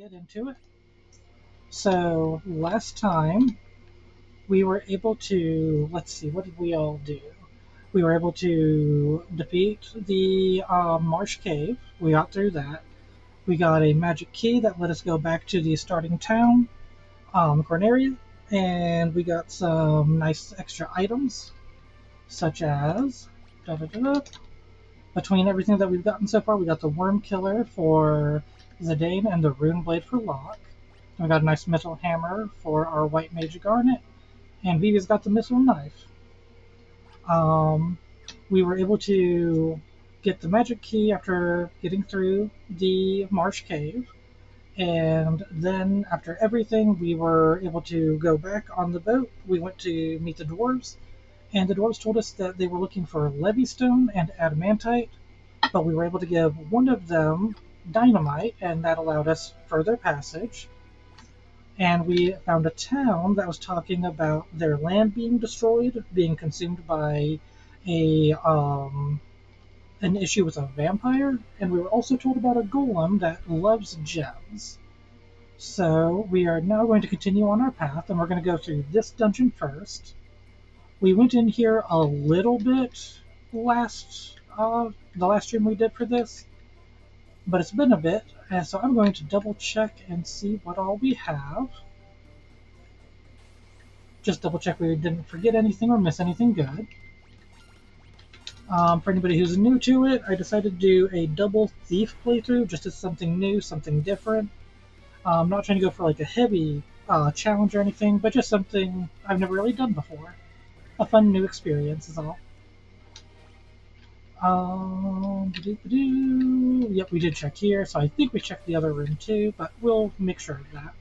get into it. So last time we were able to, let's see, what did we all do? We were able to defeat the Marsh Cave. We got through that. We got a magic key that let us go back to the starting town, Corneria, and we got some nice extra items, such as da, da, da, da. Between everything that we've gotten so far, we got the Worm Killer for Zidane and the Rune Blade for Locke. We got a nice metal hammer for our White Mage Garnet, and Vivi's got the Missile Knife. We were able to get the magic key after getting through the Marsh Cave, and then after everything, we were able to go back on the boat. We went to meet the dwarves, and the dwarves told us that they were looking for Levystone and Adamantite, but we were able to give one of them dynamite, and that allowed us further passage. And we found a town that was talking about their land being destroyed, being consumed by a an issue with a vampire, and we were also told about a golem that loves gems. So we are now going to continue on our path, and we're going to go through this dungeon first. We went in here a little bit the last stream we did for this, but it's been a bit, and so I'm going to double check and see what all we have. Just double check we didn't forget anything or miss anything good. For anybody who's new to it, I decided to do a double thief playthrough just as something new, something different. I'm not trying to go for like a heavy challenge or anything, but just something I've never really done before. A fun new experience is all. Yep, we did check here, so I think we checked the other room too, but we'll make sure of that.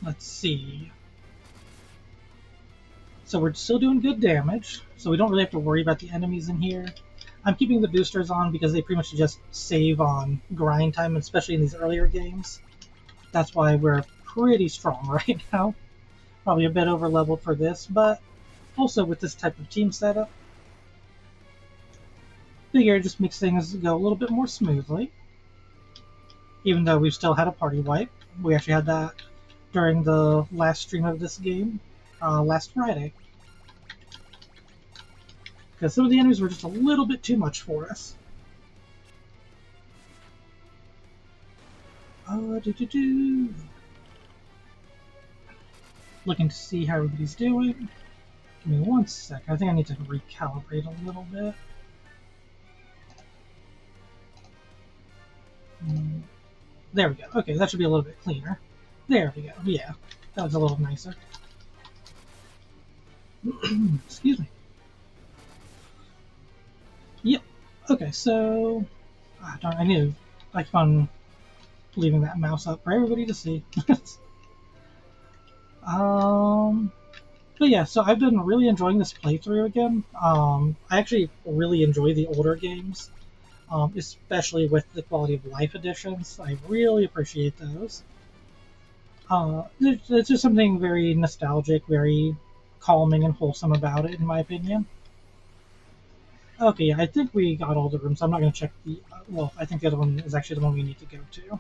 Let's see. So we're still doing good damage, so we don't really have to worry about the enemies in here. I'm keeping the boosters on because they pretty much just save on grind time, especially in these earlier games. That's why we're pretty strong right now. Probably a bit over leveled for this, but also with this type of team setup, figure it just makes things go a little bit more smoothly. Even though we've still had a party wipe. We actually had that during the last stream of this game, last Friday. Because some of the enemies were just a little bit too much for us. Looking to see how everybody's doing. Give me one sec. I think I need to recalibrate a little bit. There we go. Okay, that should be a little bit cleaner. There we go. Yeah, that was a little nicer. Excuse me. Yep. Okay, so darn, I knew. I keep on leaving that mouse up for everybody to see. But yeah, so I've been really enjoying this playthrough again. I actually really enjoy the older games, especially with the quality of life editions. I really appreciate those. There's just something very nostalgic, very calming and wholesome about it, in my opinion. Okay, yeah, I think we got all the rooms. I'm not going to check the... well, I think the other one is actually the one we need to go to.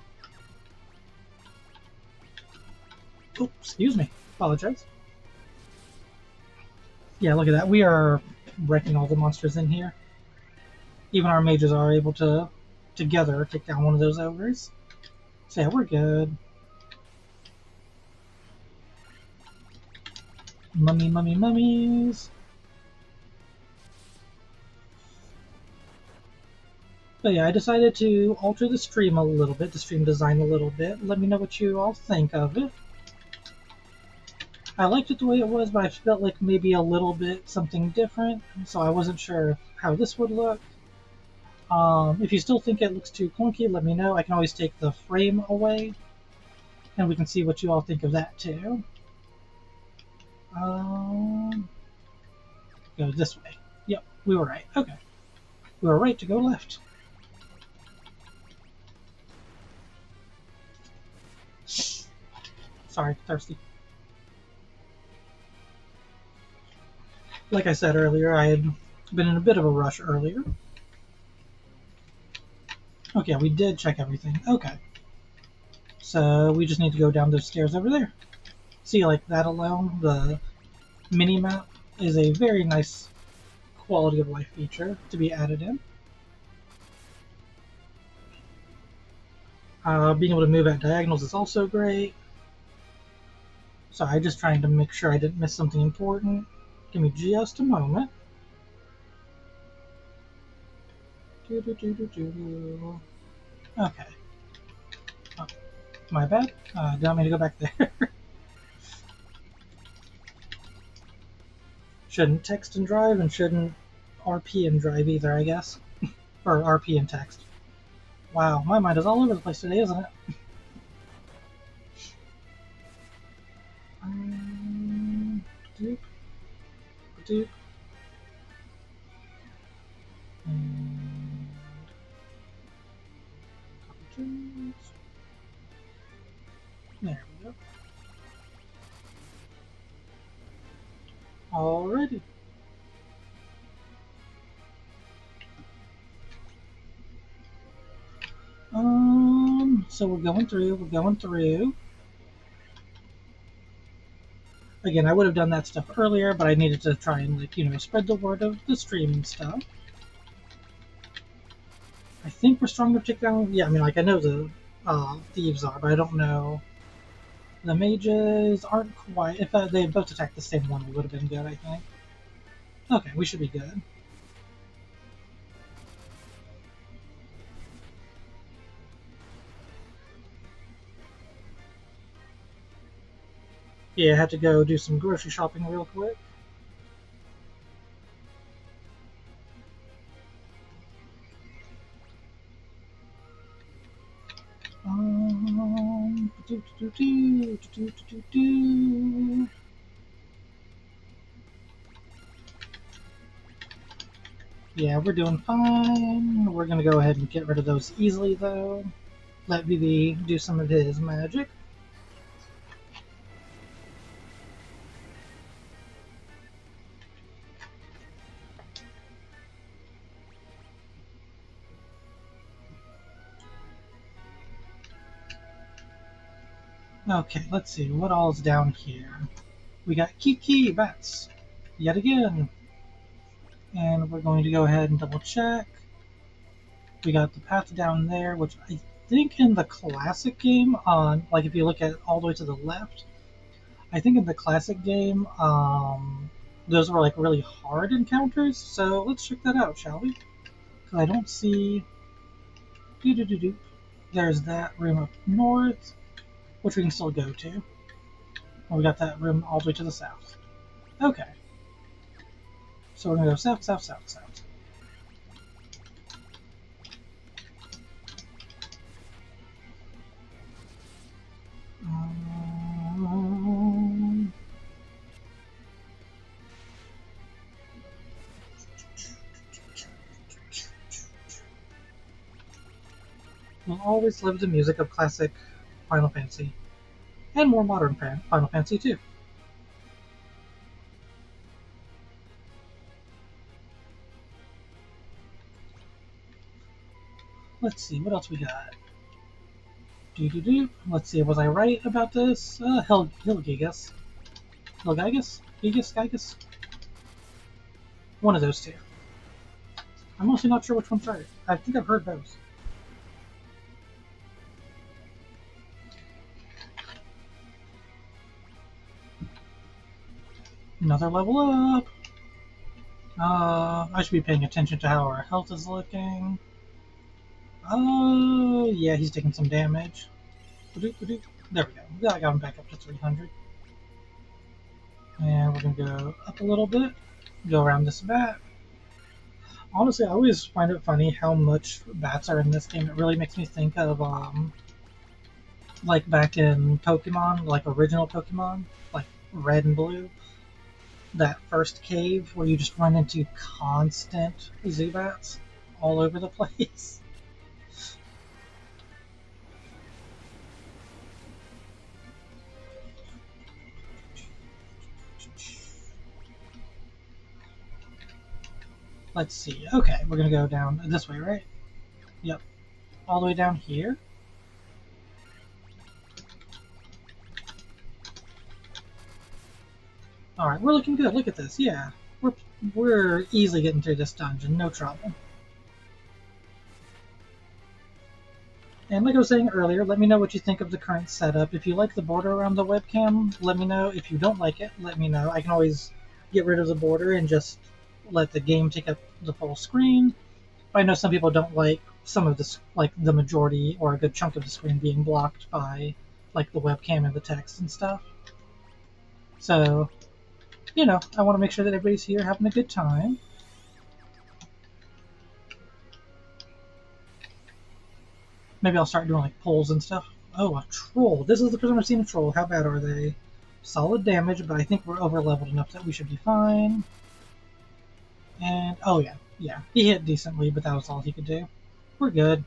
Oh, excuse me. Apologize. Yeah, look at that. We are wrecking all the monsters in here. Even our mages are able to, together, take down one of those ogres. So yeah, we're good. Mummies. But yeah, I decided to alter the stream a little bit, the stream design a little bit. Let me know what you all think of it. I liked it the way it was, but I felt like maybe a little bit something different, so I wasn't sure how this would look. If you still think it looks too clunky, let me know. I can always take the frame away, and we can see what you all think of that too. Go this way. Yep, we were right. Okay. We were right to go left. Sorry, thirsty. Like I said earlier, I had been in a bit of a rush earlier. Okay, we did check everything. Okay. So we just need to go down those stairs over there. See, like that alone, the mini map is a very nice quality of life feature to be added in. Being able to move at diagonals is also great. So I'm just trying to make sure I didn't miss something important. Give me just a moment. Okay. Oh, my bad. Do you want me to go back there? Shouldn't text and drive, and shouldn't RP and drive either, I guess. Or RP and text. Wow, my mind is all over the place today, isn't it? Doop, doop, and copy tunes. There we go. Alrighty. So we're going through, we're going through. Again, I would have done that stuff earlier, but I needed to try and, like, spread the word of the stream and stuff. I think we're strong enough to take down. Yeah, I mean, like, I know the thieves are, but I don't know. The mages aren't quite. If they had both attacked the same one, we would have been good, I think. Okay, we should be good. Yeah, I had to go do some grocery shopping real quick. Do, do, do, do, do, do, do. Yeah, we're doing fine. We're gonna go ahead and get rid of those easily, though. Let VV do some of his magic. Okay, let's see what all's down here. We got Kiki bats yet again, and we're going to go ahead and double check. We got the path down there, which I think in the classic game, on like if you look at all the way to the left, I think in the classic game, those were like really hard encounters. So let's check that out, shall we? Because I don't see. Doo -doo -doo -doo. There's that room up north, which we can still go to. And we got that room all the way to the south. Okay. So we're gonna go south, south, south, south. Will always love the music of classic Final Fantasy, and more modern Final Fantasy too. Let's see, what else we got? Doo doo doo. Let's see, was I right about this? Hilgigas. Hilgigas? Gigas? Gigas? One of those two. I'm also not sure which one's right. I think I've heard both. Another level up. I should be paying attention to how our health is looking. Oh, yeah, he's taking some damage. There we go. I got him back up to 300. And we're going to go up a little bit. Go around this bat. Honestly, I always find it funny how much bats are in this game. It really makes me think of, like back in Pokemon, like original Pokemon, like Red and Blue. That first cave where you just run into constant Zubats all over the place. Let's see. Okay, we're gonna go down this way, right? Yep. All the way down here? Alright, we're looking good. Look at this. Yeah. We're easily getting through this dungeon. No trouble. And like I was saying earlier, let me know what you think of the current setup. If you like the border around the webcam, let me know. If you don't like it, let me know. I can always get rid of the border and just let the game take up the full screen. But I know some people don't like some of this, like the majority or a good chunk of the screen being blocked by like the webcam and the text and stuff. So, I want to make sure that everybody's here having a good time. Maybe I'll start doing like polls and stuff. Oh, a troll. This is the first time I've seen a troll. How bad are they? Solid damage, but I think we're over leveled enough that we should be fine. And, oh yeah, yeah. He hit decently, but that was all he could do. We're good.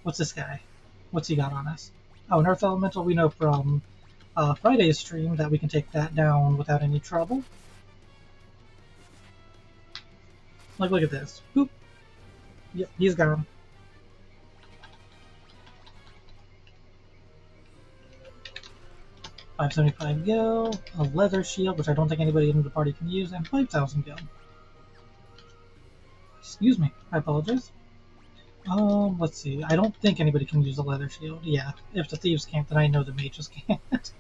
What's this guy? What's he got on us? Oh, an Earth Elemental. We know from Friday's stream that we can take that down without any trouble. Like, look at this. Boop. Yep, he's gone. $575 gil, a leather shield, which I don't think anybody in the party can use, and 5,000 gil. Excuse me, I apologize. Let's see. I don't think anybody can use a leather shield. Yeah, if the thieves can't, then I know the mages can't.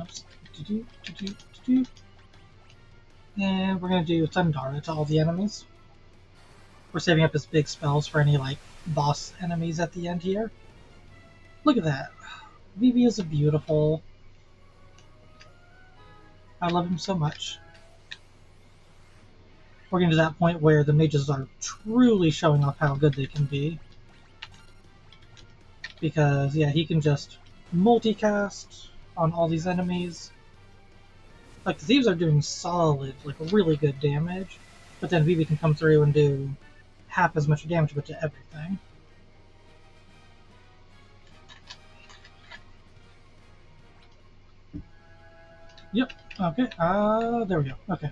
Oops. And we're gonna do Thundara to all the enemies. We're saving up his big spells for any like boss enemies at the end here. Look at that. Vivi is a beautiful. I love him so much. We're getting to that point where the mages are truly showing off how good they can be. Because, yeah, he can just multicast on all these enemies. Like, the thieves are doing solid, like, really good damage. But then Vivi can come through and do half as much damage, but to everything. Yep, okay, there we go, okay.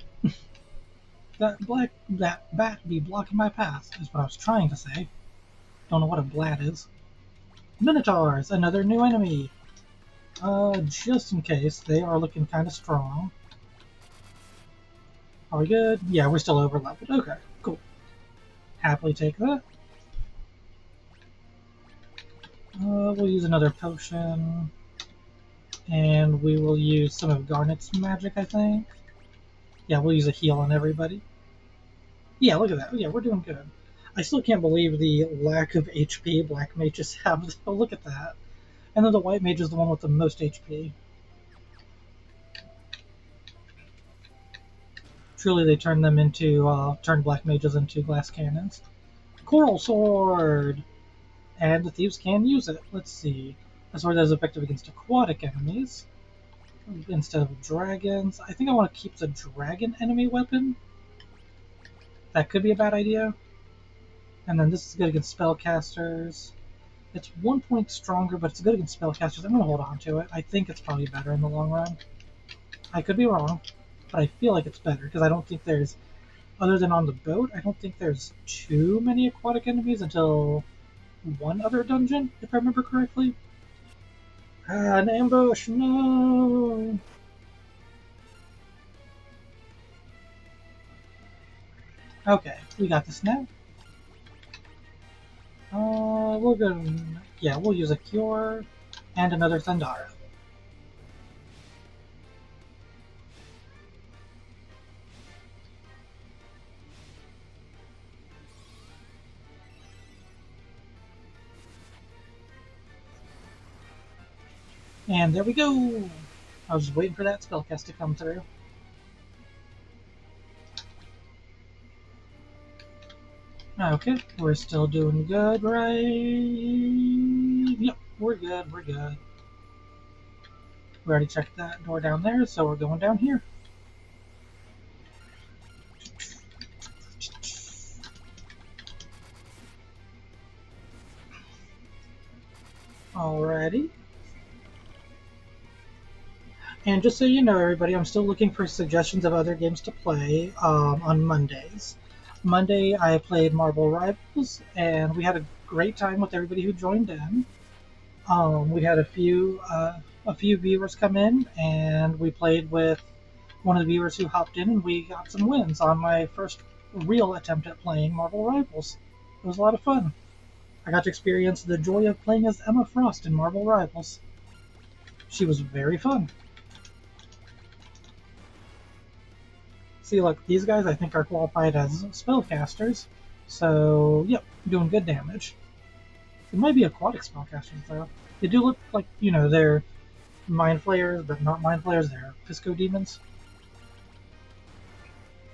that bat be blocking my path, is what I was trying to say. Don't know what a blat is. Minotaurs, another new enemy. Just in case, they are looking kind of strong. Are we good? Yeah, we're still over leveled. Okay, cool. Happily take that. We'll use another potion. And we will use some of Garnet's magic, I think. Yeah, we'll use a heal on everybody. Yeah, look at that. Yeah, we're doing good. I still can't believe the lack of HP black mages have. Look at that. And then the white mage is the one with the most HP. Truly, they turned black mages into glass cannons. Coral Sword! And the thieves can use it. Let's see. A sword that is effective against aquatic enemies instead of dragons. I think I want to keep the dragon enemy weapon. That could be a bad idea. And then this is good against spellcasters. It's 1 point stronger, but it's good against spellcasters. I'm going to hold on to it. I think it's probably better in the long run. I could be wrong, but I feel like it's better because I don't think there's, other than on the boat, I don't think there's too many aquatic enemies until one other dungeon, if I remember correctly. An ambush! No! Okay, we got this now. We'll go. Yeah, we'll use a cure and another Thundara. And there we go! I was just waiting for that spellcast to come through. Okay, we're still doing good, right? Yep, we're good, we're good. We already checked that door down there, so we're going down here. Alrighty. And just so you know, everybody, I'm still looking for suggestions of other games to play on Mondays. Monday I played Marble Rivals, and we had a great time with everybody who joined in. We had a few viewers come in, and we played with one of the viewers who hopped in, and we got some wins on my first real attempt at playing Marble Rivals. It was a lot of fun. I got to experience the joy of playing as Emma Frost in Marble Rivals. She was very fun. See, look, these guys I think are qualified as spellcasters, so yep, doing good damage. It might be aquatic spellcasters though. They do look like, they're mind flayers, but not mind flayers. They're Pisco demons.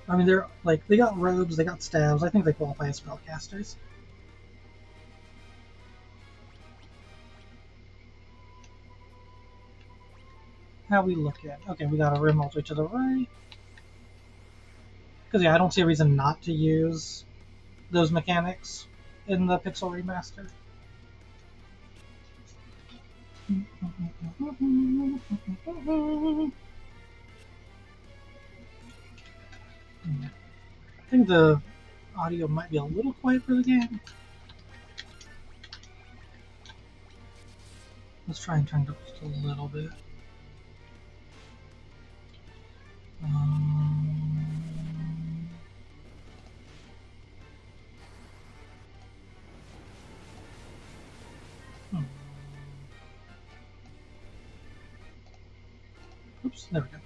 I mean, they're like they got robes, they got stabs. I think they qualify as spellcasters. How we look at? Okay, we got a room all the way to the right. Because yeah, I don't see a reason not to use those mechanics in the Pixel remaster. I think the audio might be a little quiet for the game. Let's try and turn it up just a little bit. Oops, there we go.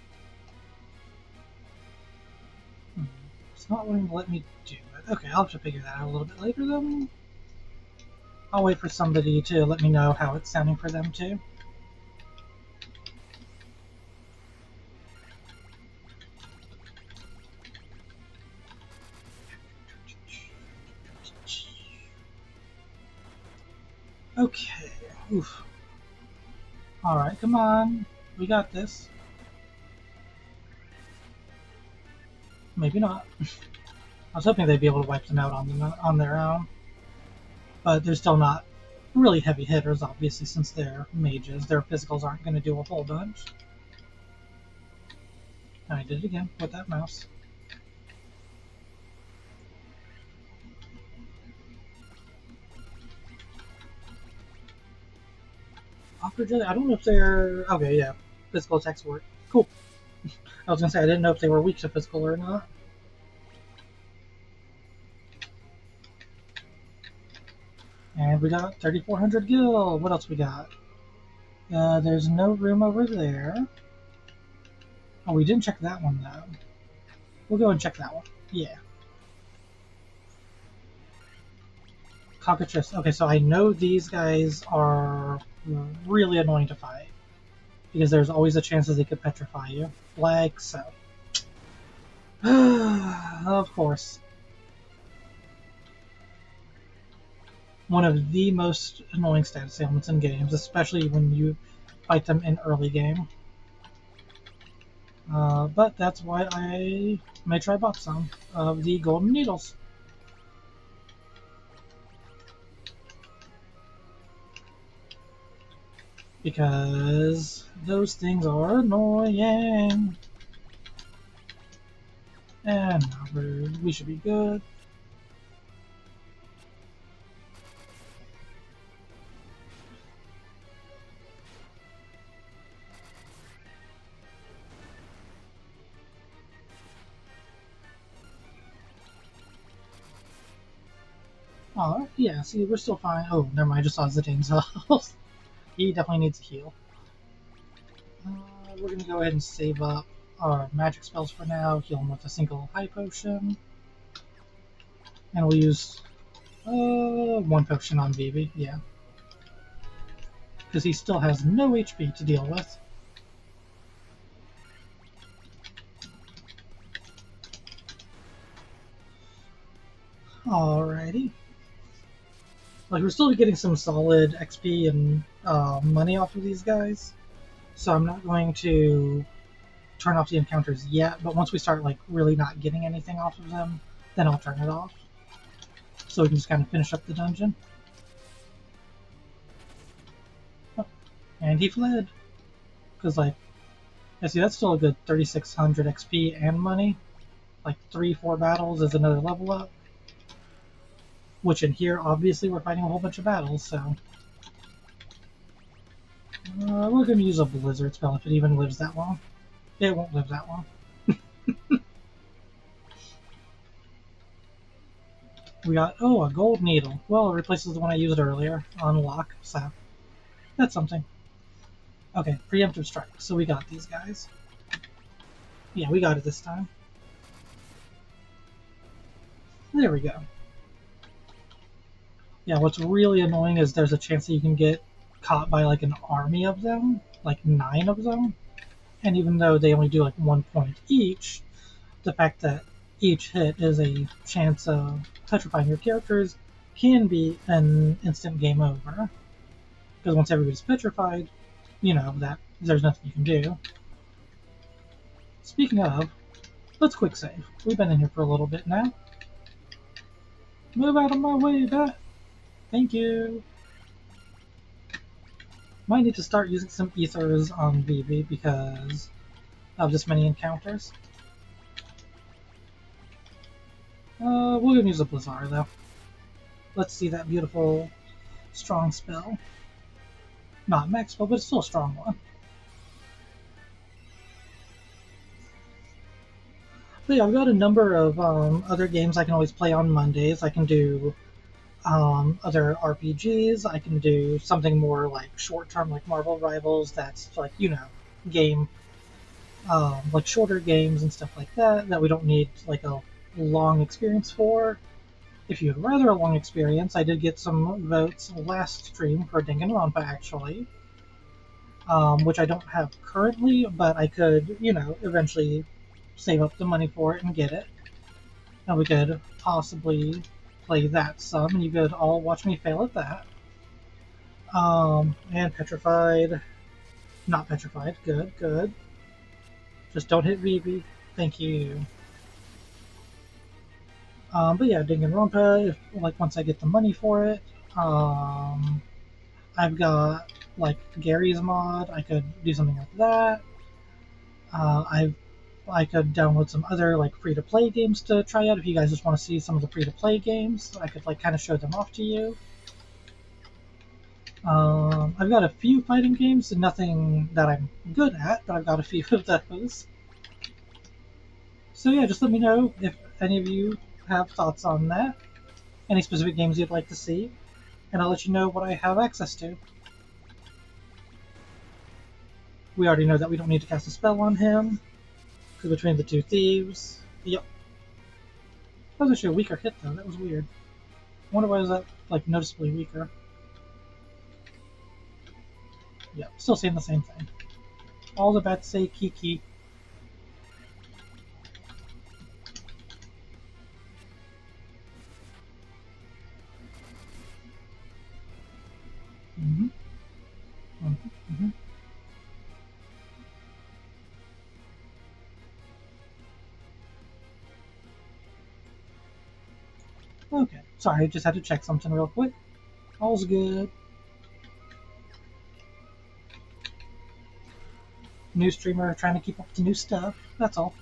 It's not wanting to let me do it. Okay, I'll have to figure that out a little bit later then. I'll wait for somebody to let me know how it's sounding for them too. Okay. Oof. Alright, come on. We got this. Maybe not. I was hoping they'd be able to wipe them out on their own. But they're still not really heavy hitters, obviously, since they're mages. Their physicals aren't going to do a whole bunch. I did it again with that mouse. Awkward jelly? I don't know if they're... Okay, yeah. Physical attacks work. Cool. I was going to say, I didn't know if they were weak to physical or not. And we got 3,400 gil. What else we got? There's no room over there. Oh, we didn't check that one, though. We'll go and check that one. Yeah. Cockatrice. Okay, so I know these guys are really annoying to fight. Because there's always a chance that they could petrify you. Like so. Of course. One of the most annoying status ailments in games, especially when you fight them in early game. But that's why I may try bought some of the golden needles. Because those things are annoying. And we should be good. Oh, yeah, see, we're still fine. Oh, never mind, I just saw Zidane's health. He definitely needs a heal. We're going to go ahead and save up our magic spells for now, heal him with a single high potion. And we'll use one potion on Vivi, yeah. Because he still has no HP to deal with. Alrighty. Like, we're still getting some solid XP and money off of these guys. So I'm not going to turn off the encounters yet, but once we start like really not getting anything off of them, then I'll turn it off. So we can just kind of finish up the dungeon. Oh, and he fled. Because like, yeah, see, that's still a good 3,600 XP and money. Like 3-4 battles is another level up. Which in here, obviously, we're fighting a whole bunch of battles, so... we're going to use a blizzard spell if it even lives that long. It won't live that long. We got, oh, a gold needle. Well, it replaces the one I used earlier on lock, so that's something. Okay, preemptive strike. So we got these guys. Yeah, we got it this time. There we go. Yeah, what's really annoying is there's a chance that you can get caught by like an army of them, like 9 of them. And even though they only do like 1 point each, the fact that each hit is a chance of petrifying your characters can be an instant game over. Because once everybody's petrified, you know that there's nothing you can do. Speaking of, let's quick save. We've been in here for a little bit now. Move out of my way, bat. Thank you. Might need to start using some ethers on Vivi because of this many encounters. We're gonna use a Blizzard though. Let's see that beautiful, strong spell. Not max spell, but it's still a strong one. But yeah, I've got a number of other games I can always play on Mondays. I can do other RPGs. I can do something more like short term, like Marvel Rivals. That's like, you know, game, like shorter games and stuff like that, that we don't need like a long experience for. If you'd rather a long experience, I did get some votes last stream for Danganronpa actually, which I don't have currently, but I could, you know, eventually save up the money for it and get it. And we could possibly play that some, and you could all watch me fail at that. And Petrified. Not Petrified. Good, good. Just don't hit Vivi. Thank you. But yeah, Danganronpa, if, like, once I get the money for it. I've got, like, Gary's mod. I could do something like that. I could download some other like free-to-play games to try out if you guys just want to see some of the free-to-play games. I could like kind of show them off to you. I've got a few fighting games, and nothing that I'm good at, but I've got a few of those. So yeah, just let me know if any of you have thoughts on that, any specific games you'd like to see, and I'll let you know what I have access to. We already know that we don't need to cast a spell on him, because between the 2 thieves, yep. That was actually a weaker hit though, that was weird. I wonder why is that like noticeably weaker. Yep, still saying the same thing. All the bats say Kiki. Mm-hmm. Mm-hmm. Mm-hmm. Okay, sorry, I just had to check something real quick. All's good. New streamer trying to keep up to new stuff, that's all.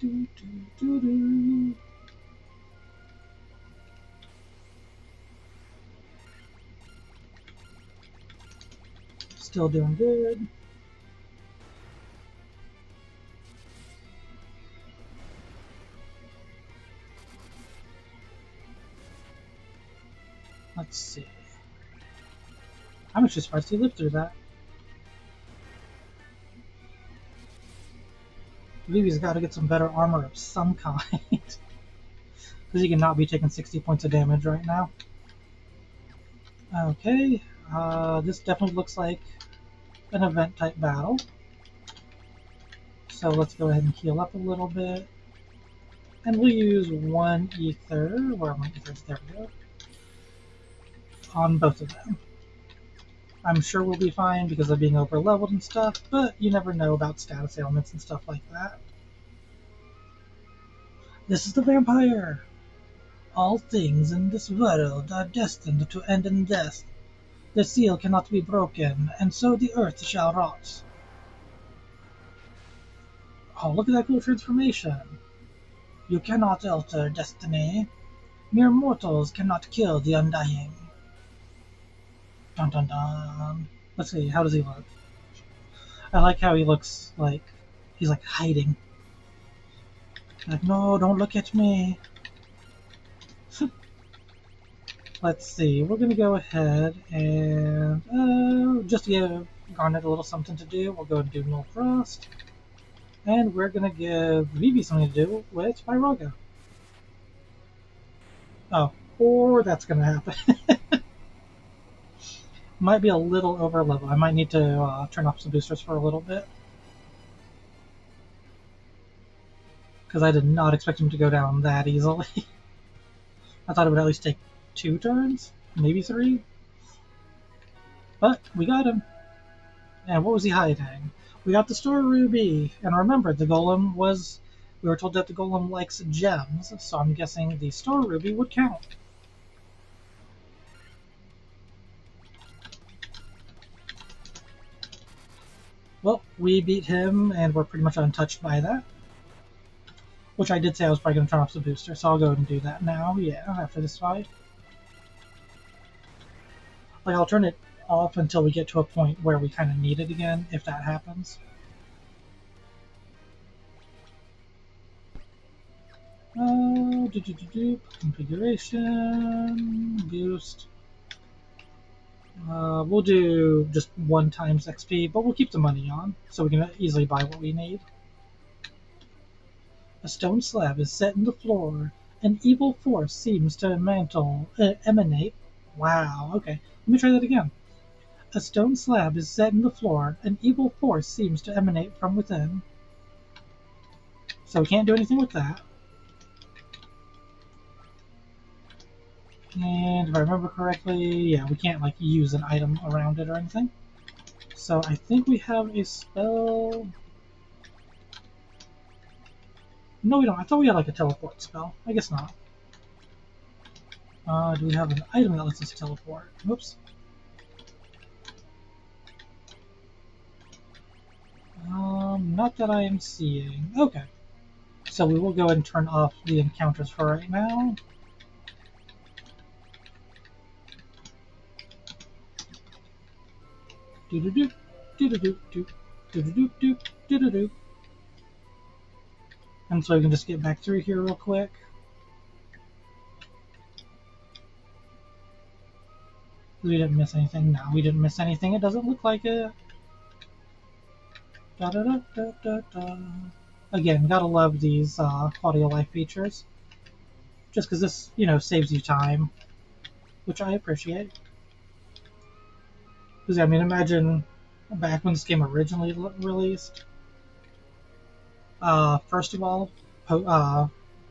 Do, do, do, do. Still doing good. Let's see. I'm actually surprised he lived through that. Vivi's got to get some better armor of some kind. Because he cannot be taking 60 points of damage right now. Okay, this definitely looks like an event type battle. So let's go ahead and heal up a little bit. And we'll use 1 ether. Where are my ethers? There we go. On both of them. I'm sure we'll be fine because of being over leveled and stuff, but you never know about status ailments and stuff like that. This is the vampire! All things in this world are destined to end in death. The seal cannot be broken, and so the earth shall rot. Oh, look at that cool transformation! You cannot alter destiny. Mere mortals cannot kill the undying. Dun dun dun. Let's see, how does he look? I like how he looks like he's like hiding. Like, no, don't look at me. Let's see, we're gonna go ahead and just to give Garnet a little something to do, we'll go and do Null Frost. And we're gonna give Vivi something to do with Pyroga. Oh, or that's gonna happen. Might be a little over level. I might need to turn off some boosters for a little bit. Because I did not expect him to go down that easily. I thought it would at least take 2 turns, maybe 3. But we got him. And what was he hiding? We got the Star Ruby. And remember, the Golem was. We were told that the Golem likes gems, so I'm guessing the Star Ruby would count. Well, we beat him, and we're pretty much untouched by that. Which I did say I was probably going to turn off the booster, so I'll go ahead and do that now, yeah, after this fight. Like, I'll turn it off until we get to a point where we kind of need it again, if that happens. Configuration, boost. We'll do just 1 times XP, but we'll keep the money on, so we can easily buy what we need. A stone slab is set in the floor. An evil force seems to emanate. Wow, okay. Let me try that again. A stone slab is set in the floor. An evil force seems to emanate from within. So we can't do anything with that. And if I remember correctly, yeah, we can't like use an item around it or anything. So I think we have a spell. No, we don't. I thought we had like a teleport spell. I guess not. Do we have an item that lets us teleport? Whoops. Not that I am seeing. Okay. So we will go ahead and turn off the encounters for right now. Do-do-do, do-do-do-do, do-do-do-do, do-do-do. And so we can just get back through here real quick. We didn't miss anything. No, we didn't miss anything. It doesn't look like it. Da da da da da da. Again, gotta love these quality of life features. Just because this, saves you time, which I appreciate. Because I mean, imagine back when this game originally released. First of all,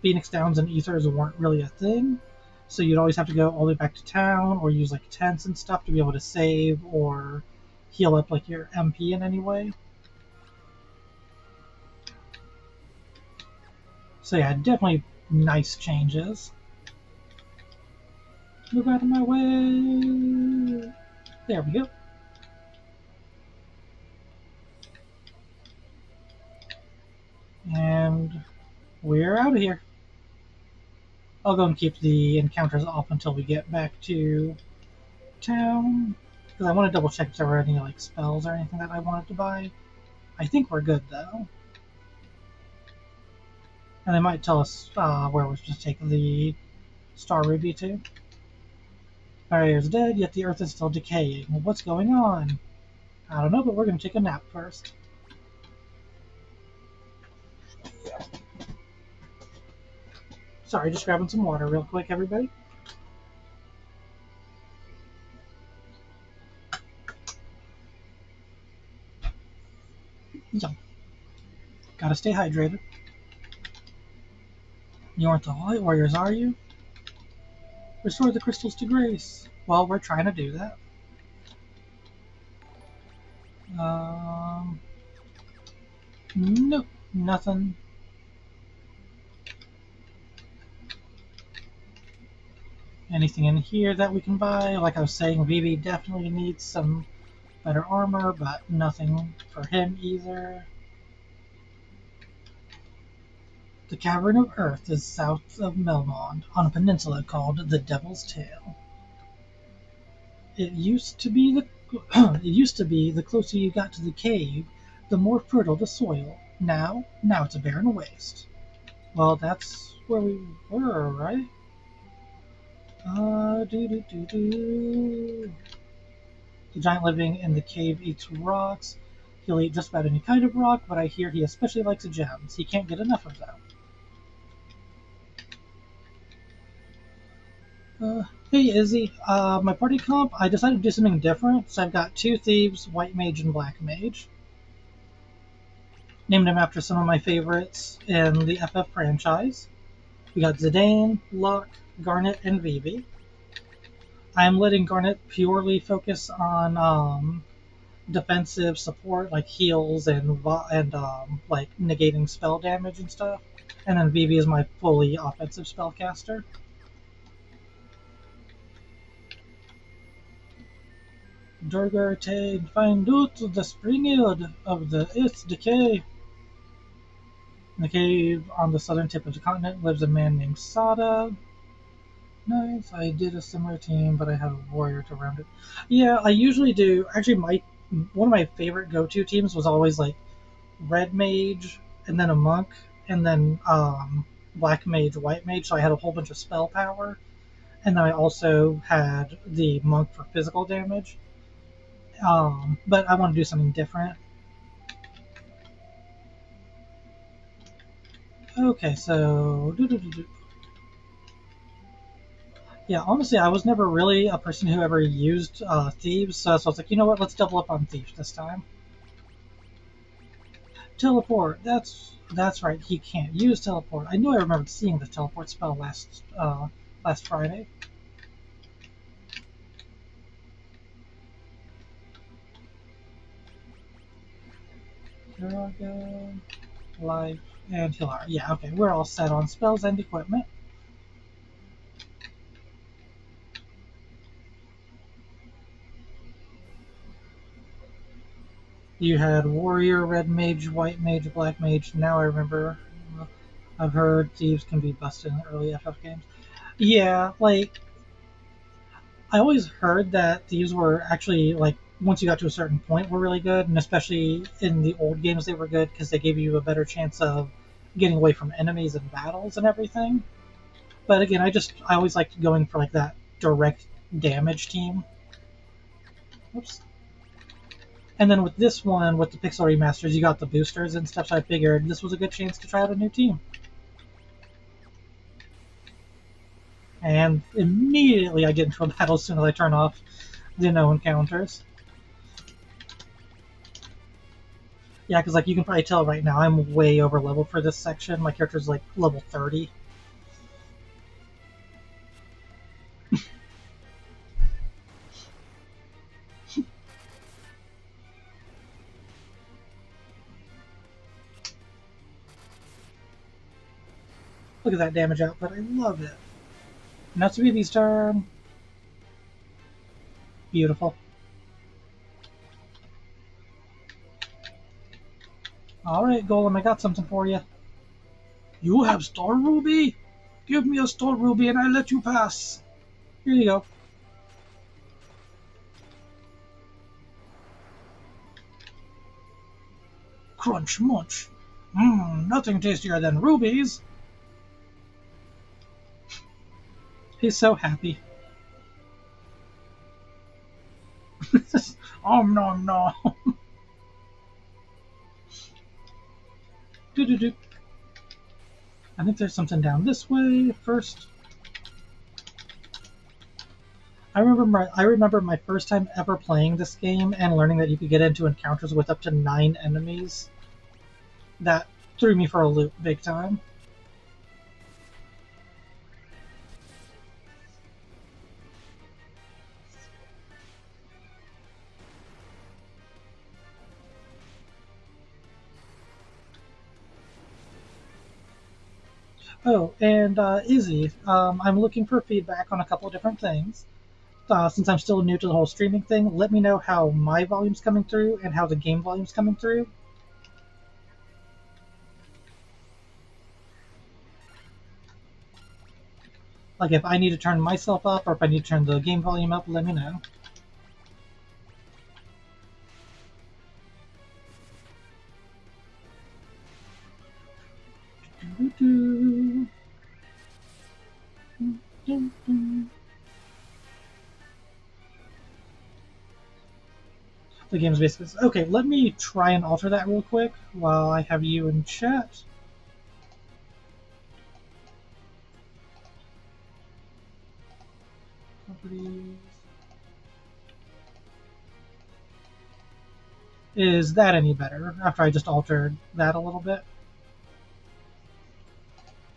Phoenix Downs and Ethers weren't really a thing, so you'd always have to go all the way back to town or use like tents and stuff to be able to save or heal up like your MP in any way. So yeah, definitely nice changes. Move out of my way. There we go. And we're out of here. I'll go and keep the encounters off until we get back to town. Because I want to double check if there were any like spells or anything that I wanted to buy. I think we're good though. And they might tell us where we should take the Star Ruby to. Barrier is dead, yet the Earth is still decaying. Well, what's going on? I don't know, but we're going to take a nap first. Sorry, just grabbing some water real quick, everybody. So, gotta stay hydrated. You aren't the Light Warriors, are you? Restore the crystals to grace. Well, we're trying to do that. Nope, nothing. Anything in here that we can buy? Like I was saying, Vivi definitely needs some better armor, but nothing for him either. The Cavern of Earth is south of Melmond, on a peninsula called the Devil's Tail. It used to be the it used to be the closer you got to the cave, the more fertile the soil. Now it's a barren waste. Well, that's where we were, right? Do do do do. The giant living in the cave eats rocks. He'll eat just about any kind of rock, but I hear he especially likes gems. He can't get enough of them. Hey Izzy, my party comp, I decided to do something different, so I've got two thieves, white mage and black mage. Named them after some of my favorites in the FF franchise. We got Zidane, Locke, Garnet, and Vivi. I'm letting Garnet purely focus on defensive support, like heals and like negating spell damage and stuff. And then Vivi is my fully offensive spellcaster. Durgar find out the springfield of the Earth's decay. In the cave on the southern tip of the continent lives a man named Sada. Nice. I did a similar team, but I had a warrior to round it. Yeah, I usually do. Actually, my one of my favorite go-to teams was always like red mage, and then a monk, and then black mage, white mage. So I had a whole bunch of spell power, and then I also had the monk for physical damage. But I want to do something different. Okay, so yeah, honestly, I was never really a person who ever used thieves, so I was like, you know what, let's double up on thieves this time. Teleport. That's right. He can't use teleport. I knew I remembered seeing the teleport spell last Friday. Dragon, life, and Hilar. Yeah, okay. We're all set on spells and equipment. You had warrior, red mage, white mage, black mage. Now I remember. I've heard thieves can be busted in early FF games. Yeah, like I always heard that thieves were actually like once you got to a certain point were really good, and especially in the old games they were good because they gave you a better chance of getting away from enemies and battles and everything. But again, I always liked going for like that direct damage team. Oops. And then with this one, with the pixel remasters, you got the boosters and stuff. So I figured this was a good chance to try out a new team. And immediately I get into a battle as soon as I turn off the no encounters. Yeah, because like you can probably tell right now, I'm way over leveled for this section. My character's like level 30. Look at that damage output. I love it. Natsubibi's turn. Beautiful. Alright, Golem, I got something for you. You have Star Ruby? Give me a Star Ruby and I let you pass. Here you go. Crunch munch. Nothing tastier than rubies. He's so happy. Nom nom. Do do do. I think there's something down this way first. I remember my first time ever playing this game and learning that you could get into encounters with up to 9 enemies. That threw me for a loop big time. Oh, and Izzy, I'm looking for feedback on a couple of different things. Since I'm still new to the whole streaming thing, let me know how my volume's coming through and how the game volume's coming through. Like if I need to turn myself up or if I need to turn the game volume up, let me know. The game's basically okay. Let me try and alter that real quick while I have you in chat. Properties. Is that any better after I just altered that a little bit?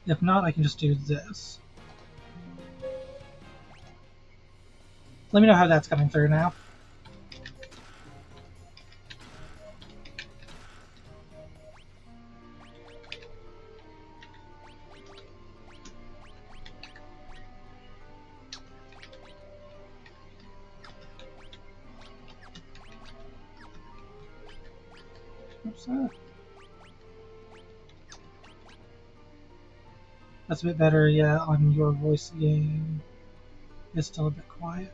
If not, I can just do this. Let me know how that's coming through now. Oops, that's a bit better, yeah, on your voice game. It's still a bit quiet.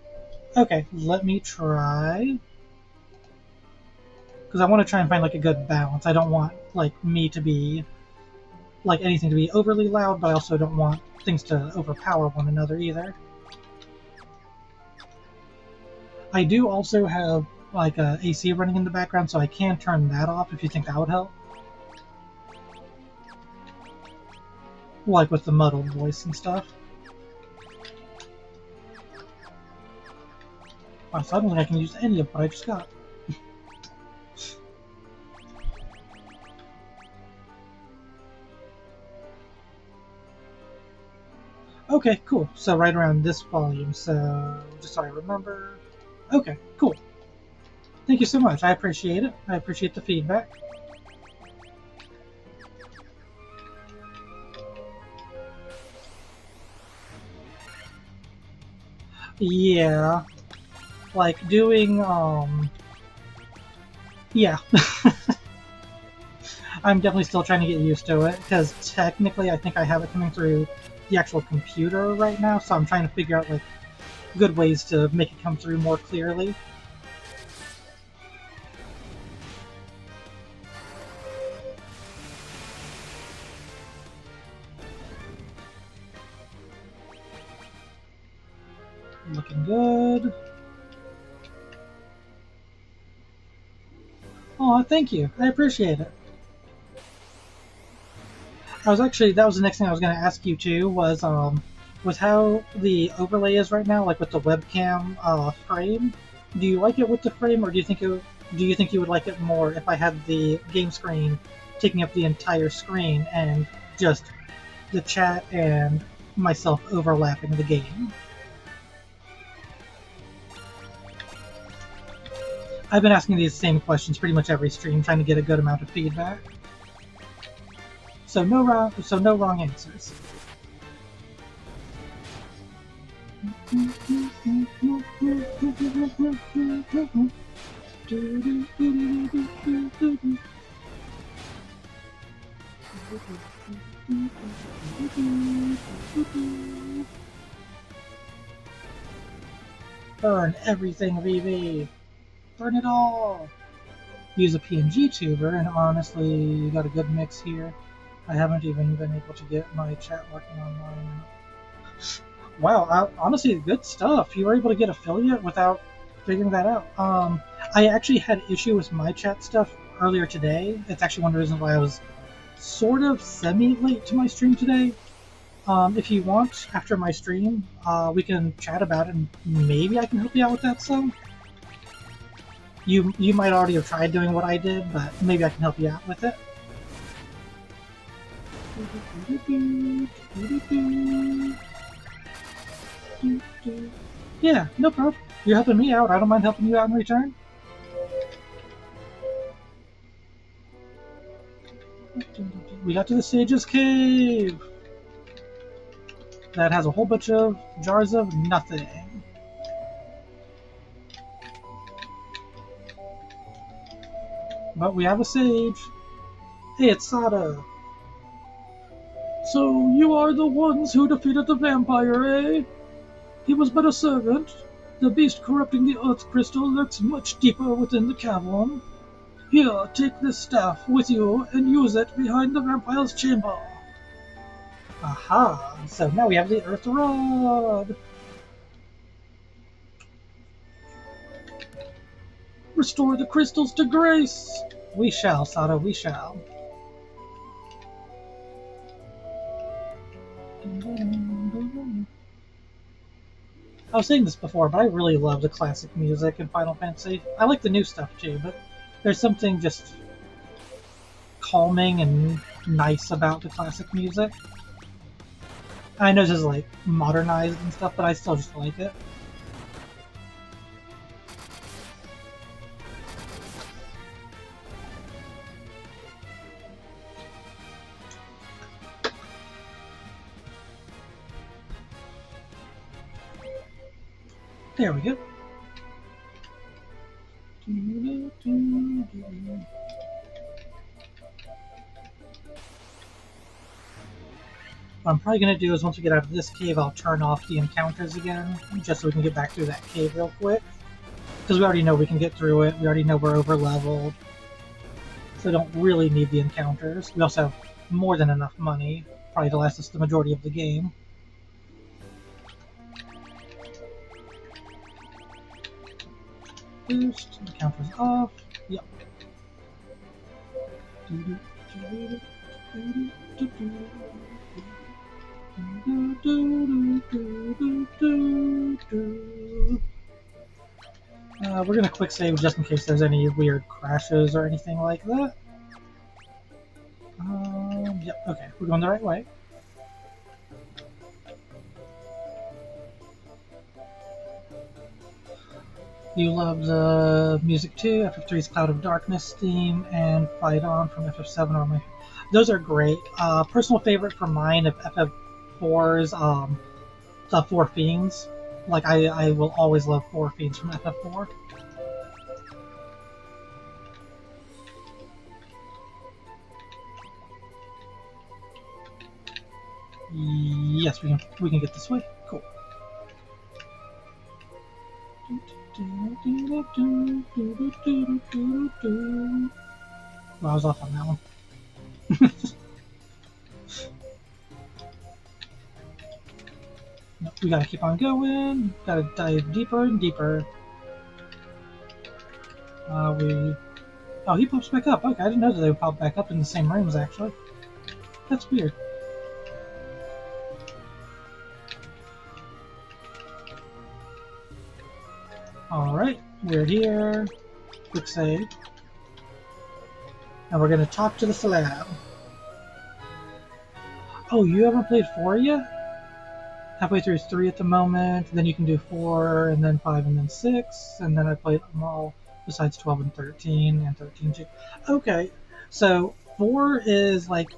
Okay, let me try. Because I want to try and find like a good balance. I don't want like me to be like anything to be overly loud, but I also don't want things to overpower one another either. I do also have like a AC running in the background, so I can turn that off if you think that would help. Like with the muddled voice and stuff. Wow, so I don't think I can use any of what I just got. Okay, cool. So right around this volume, so just so I remember. Okay, cool. Thank you so much. I appreciate it. I appreciate the feedback. Yeah. Like doing yeah. I'm definitely still trying to get used to it because technically I think I have it coming through the actual computer right now, so I'm trying to figure out like good ways to make it come through more clearly. Looking good. Oh, thank you. I appreciate it. I was actually that was the next thing I was going to ask you too was with how the overlay is right now, like with the webcam frame. Do you like it with the frame, or do you think you would like it more if I had the game screen taking up the entire screen and just the chat and myself overlapping the game? I've been asking these same questions pretty much every stream, trying to get a good amount of feedback. So no wrong answers. Burn everything, VV. Burn it all. Use a PNG tuber, and honestly, you got a good mix here. I haven't even been able to get my chat working online. Wow, honestly, good stuff. You were able to get affiliate without figuring that out. I actually had issue with my chat stuff earlier today. It's actually one of the reasons why I was sort of semi-late to my stream today. If you want, after my stream, we can chat about it, and maybe I can help you out with that some. You might already have tried doing what I did, but maybe I can help you out with it. Yeah, no problem. You're helping me out. I don't mind helping you out in return. We got to the Sage's Cave. that has a whole bunch of jars of nothing. But we have a sage. Hey, it's Sada. So you are the ones who defeated the vampire, eh? He was but a servant. The beast corrupting the earth crystal lurks much deeper within the cavern. Here, take this staff with you and use it behind the vampire's chamber. Aha! So now we have the earth rod. Restore the crystals to grace. We shall, Sada, we shall. I was saying this before, but I really love the classic music in Final Fantasy. I like the new stuff too, but there's something just calming and nice about the classic music. I know this is like modernized and stuff, but I still just like it. There we go. What I'm probably going to do is once we get out of this cave, I'll turn off the encounters again, just so we can get back through that cave real quick. Because we already know we can get through it, we already know we're over leveled. So don't really need the encounters. We also have more than enough money, probably to last us the majority of the game. Boost, encounters off, yep. We're gonna quick save just in case there's any weird crashes or anything like that. Yep, okay, we're going the right way. You love the music too. FF3's Cloud of Darkness theme and Fight On from FF7 are my. Those are great. Personal favorite for mine of FF4's the Four Fiends. Like I will always love Four Fiends from FF4. Yes, we can get this way. Cool. Well, I was off on that one. Nope, we gotta keep on going. Gotta dive deeper and deeper. Oh, he pops back up. Okay, I didn't know that they would pop back up in the same rooms, actually. That's weird. Alright, we're here. Quick save. And we're gonna talk to the slab. Oh, you haven't played 4 yet? Halfway through 3 at the moment, then you can do 4, and then 5, and then 6, and then I played them all besides 12 and 13, and 13 too. Okay, so 4 is like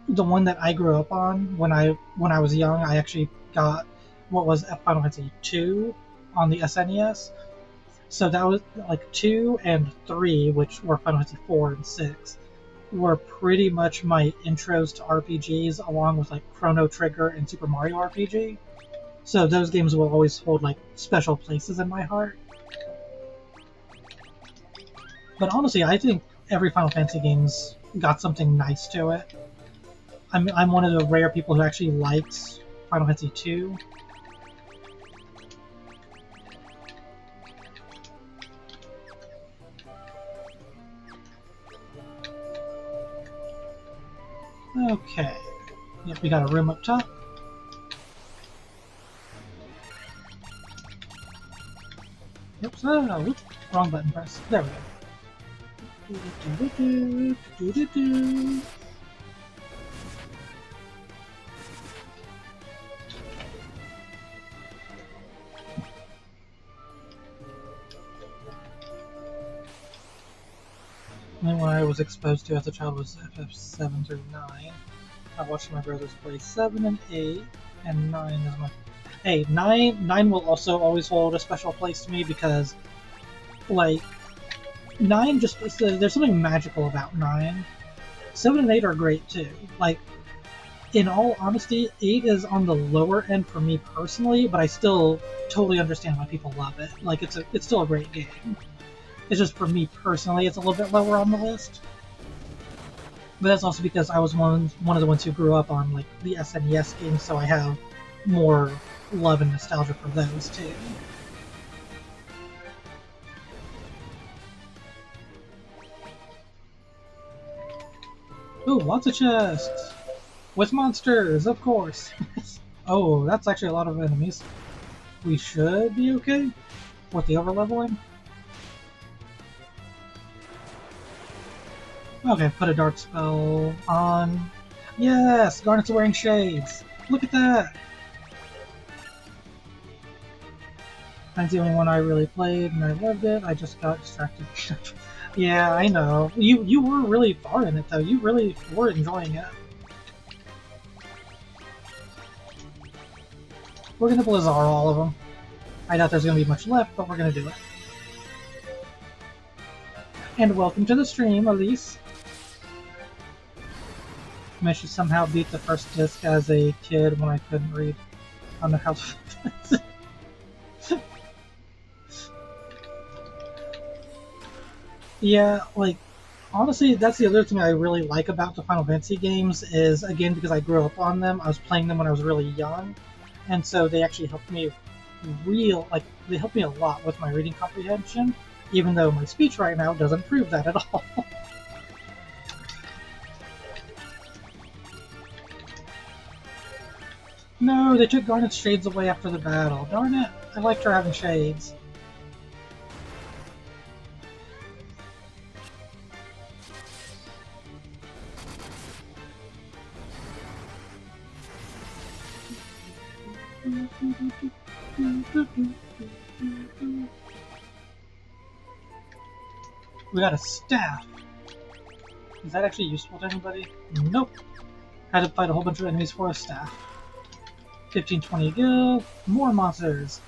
the one that I grew up on when I was young. I actually got what was Final Fantasy 2 on the SNES. So that was like 2 and 3, which were Final Fantasy 4 and 6, were pretty much my intros to RPGs, along with like Chrono Trigger and Super Mario RPG. So those games will always hold like special places in my heart. But honestly, I think every Final Fantasy game's got something nice to it. I'm one of the rare people who actually likes Final Fantasy 2. Okay. Yep, we got a room up top. Oops, whoops, wrong button press. There we go. The only one I was exposed to as a child was FF7 through 9. I watched my brothers play 7 and 8, and 9 is my... Hey, 9 will also always hold a special place to me because, like, 9 just... There's something magical about 9. 7 and 8 are great too. Like, in all honesty, 8 is on the lower end for me personally, but I still totally understand why people love it. Like, it's still a great game. It's just for me personally, it's a little bit lower on the list. But that's also because I was one of the ones who grew up on like the SNES games, so I have more love and nostalgia for those too. Ooh, lots of chests! With monsters, of course! Oh, that's actually a lot of enemies. We should be okay with the overleveling. Okay, put a dark spell on. Yes! Garnet's wearing shades! Look at that! That's the only one I really played, and I loved it. I just got distracted. Yeah, I know. You were really far in it, though. You really were enjoying it. We're gonna Blizzard all of them. I doubt there's gonna be much left, but we're gonna do it. And welcome to the stream, Elise. I managed to somehow beat the first disc as a kid when I couldn't read on the house. Yeah, like, honestly, that's the other thing I really like about the Final Fantasy games is, again, because I grew up on them, I was playing them when I was really young, and so they actually helped me they helped me a lot with my reading comprehension, even though my speech right now doesn't prove that at all. No, they took Garnet's shades away after the battle. Darn it, I liked her having shades. We got a staff. Is that actually useful to anybody? Nope. Had to fight a whole bunch of enemies for a staff. 15-20 gil. More monsters.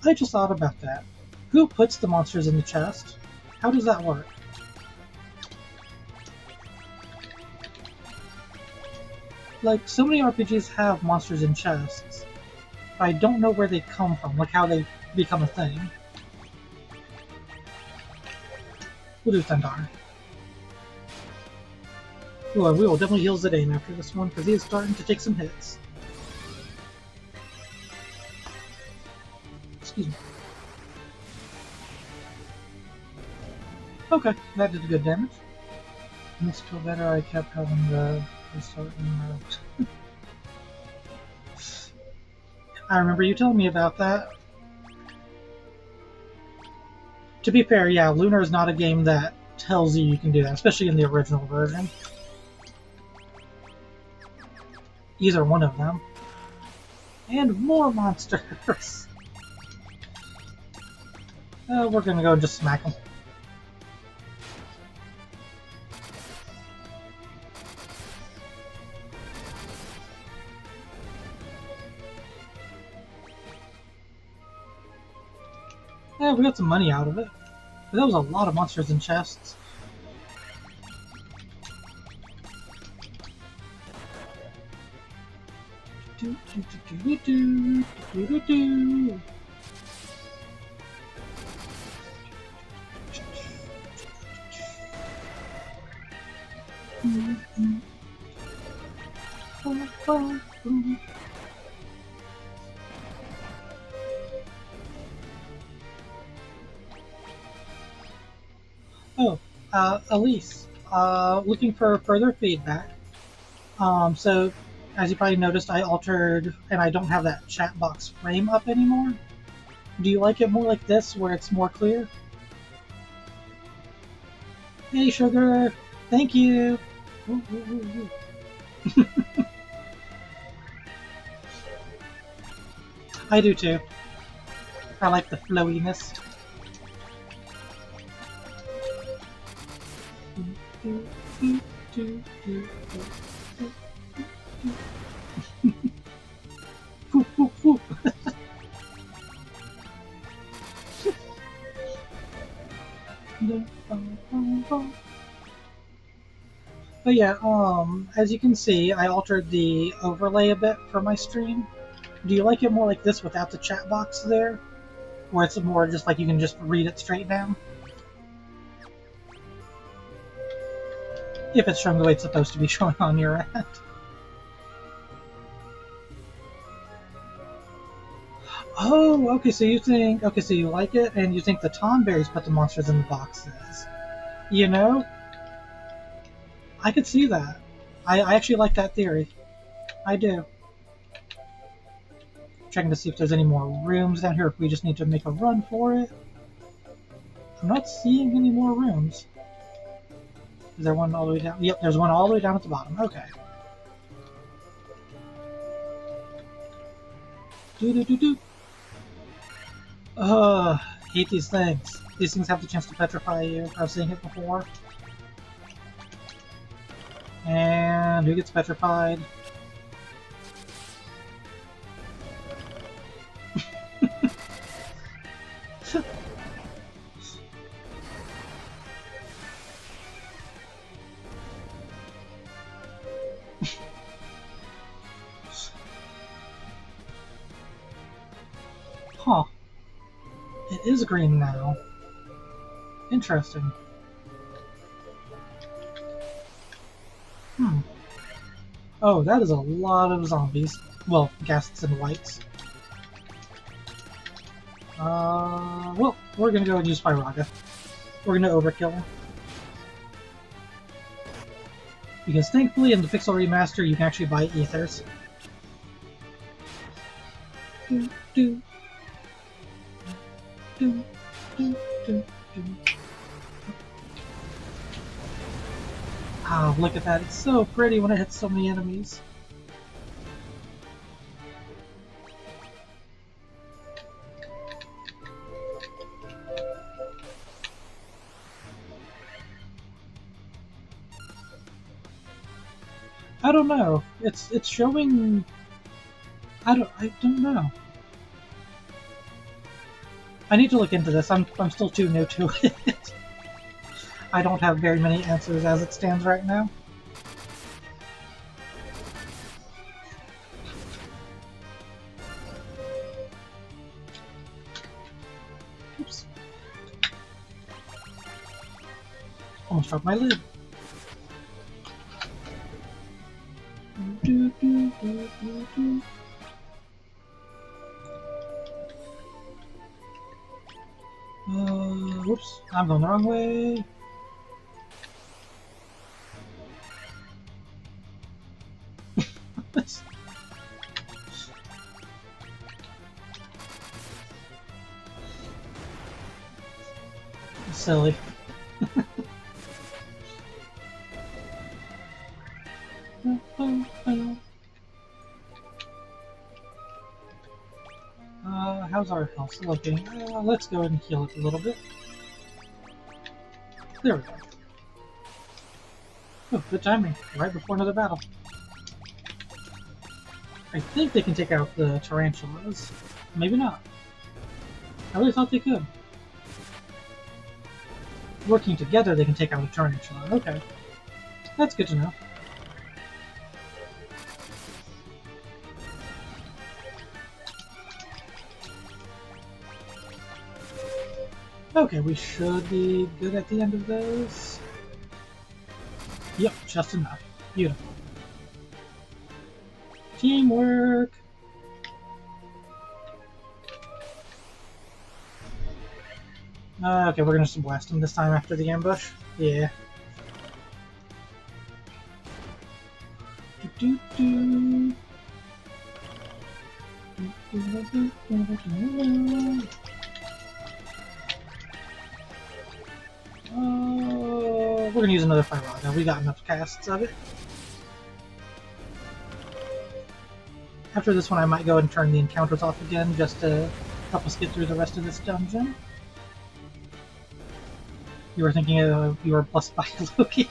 I just thought about that. Who puts the monsters in the chest? How does that work? Like, so many RPGs have monsters in chests, but I don't know where they come from, like how they become a thing. We'll do Thundar. Ooh, we will definitely heal Zidane after this one, because he is starting to take some hits. Excuse me. Okay, that did good damage. Makes me feel better, I kept having the restart and I remember you telling me about that. To be fair, yeah, Lunar is not a game that tells you can do that, especially in the original version. Either one of them. And more monsters! We're gonna go and just smack them. Yeah, we got some money out of it. But that was a lot of monsters in chests. Oh, Elise, looking for further feedback. So, as you probably noticed, I altered, and I don't have that chat box frame up anymore. Do you like it more like this, where it's more clear? Hey, Sugar! Thank you! Ooh, ooh, ooh, ooh. I do too. I like the flowiness. But yeah, as you can see, I altered the overlay a bit for my stream. Do you like it more like this without the chat box there? Where it's more just like you can just read it straight down? If it's showing the way it's supposed to be showing on your end. Oh, okay, so you think... Okay, so you like it, and you think the Tomberries put the monsters in the boxes. You know, I could see that. I actually like that theory. I do. Checking to see if there's any more rooms down here, if we just need to make a run for it. I'm not seeing any more rooms. Is there one all the way down? Yep, there's one all the way down at the bottom. Okay. Do. Ugh, hate these things. These things have the chance to petrify you. I've seen it before. And who gets petrified? Huh. It is green now. Interesting. Oh, that is a lot of zombies. Well, ghasts and whites. Well, we're gonna go and use Pyraga. We're gonna overkill him. Because thankfully in the Pixel Remaster you can actually buy ethers. Do. Ah, look at that. It's so pretty when it hits so many enemies. I don't know. It's showing. I don't know. I need to look into this. I'm still too new to it. I don't have very many answers as it stands right now. Oops. Almost dropped my lid. Whoops, I'm going the wrong way. Silly. How's our health looking? Let's go ahead and heal it a little bit. There we go. Oh, good timing. Right before another battle. I think they can take out the tarantulas. Maybe not. I really thought they could. Working together, they can take out a tarantula. Okay. That's good to know. Okay, we should be good at the end of those. Yep, just enough. Beautiful. Teamwork! Okay, we're gonna just blast him this time after the ambush. Yeah. We're gonna use another fire rod now. We got enough casts of it. After this one, I might go and turn the encounters off again just to help us get through the rest of this dungeon. You were thinking you were blessed by Loki.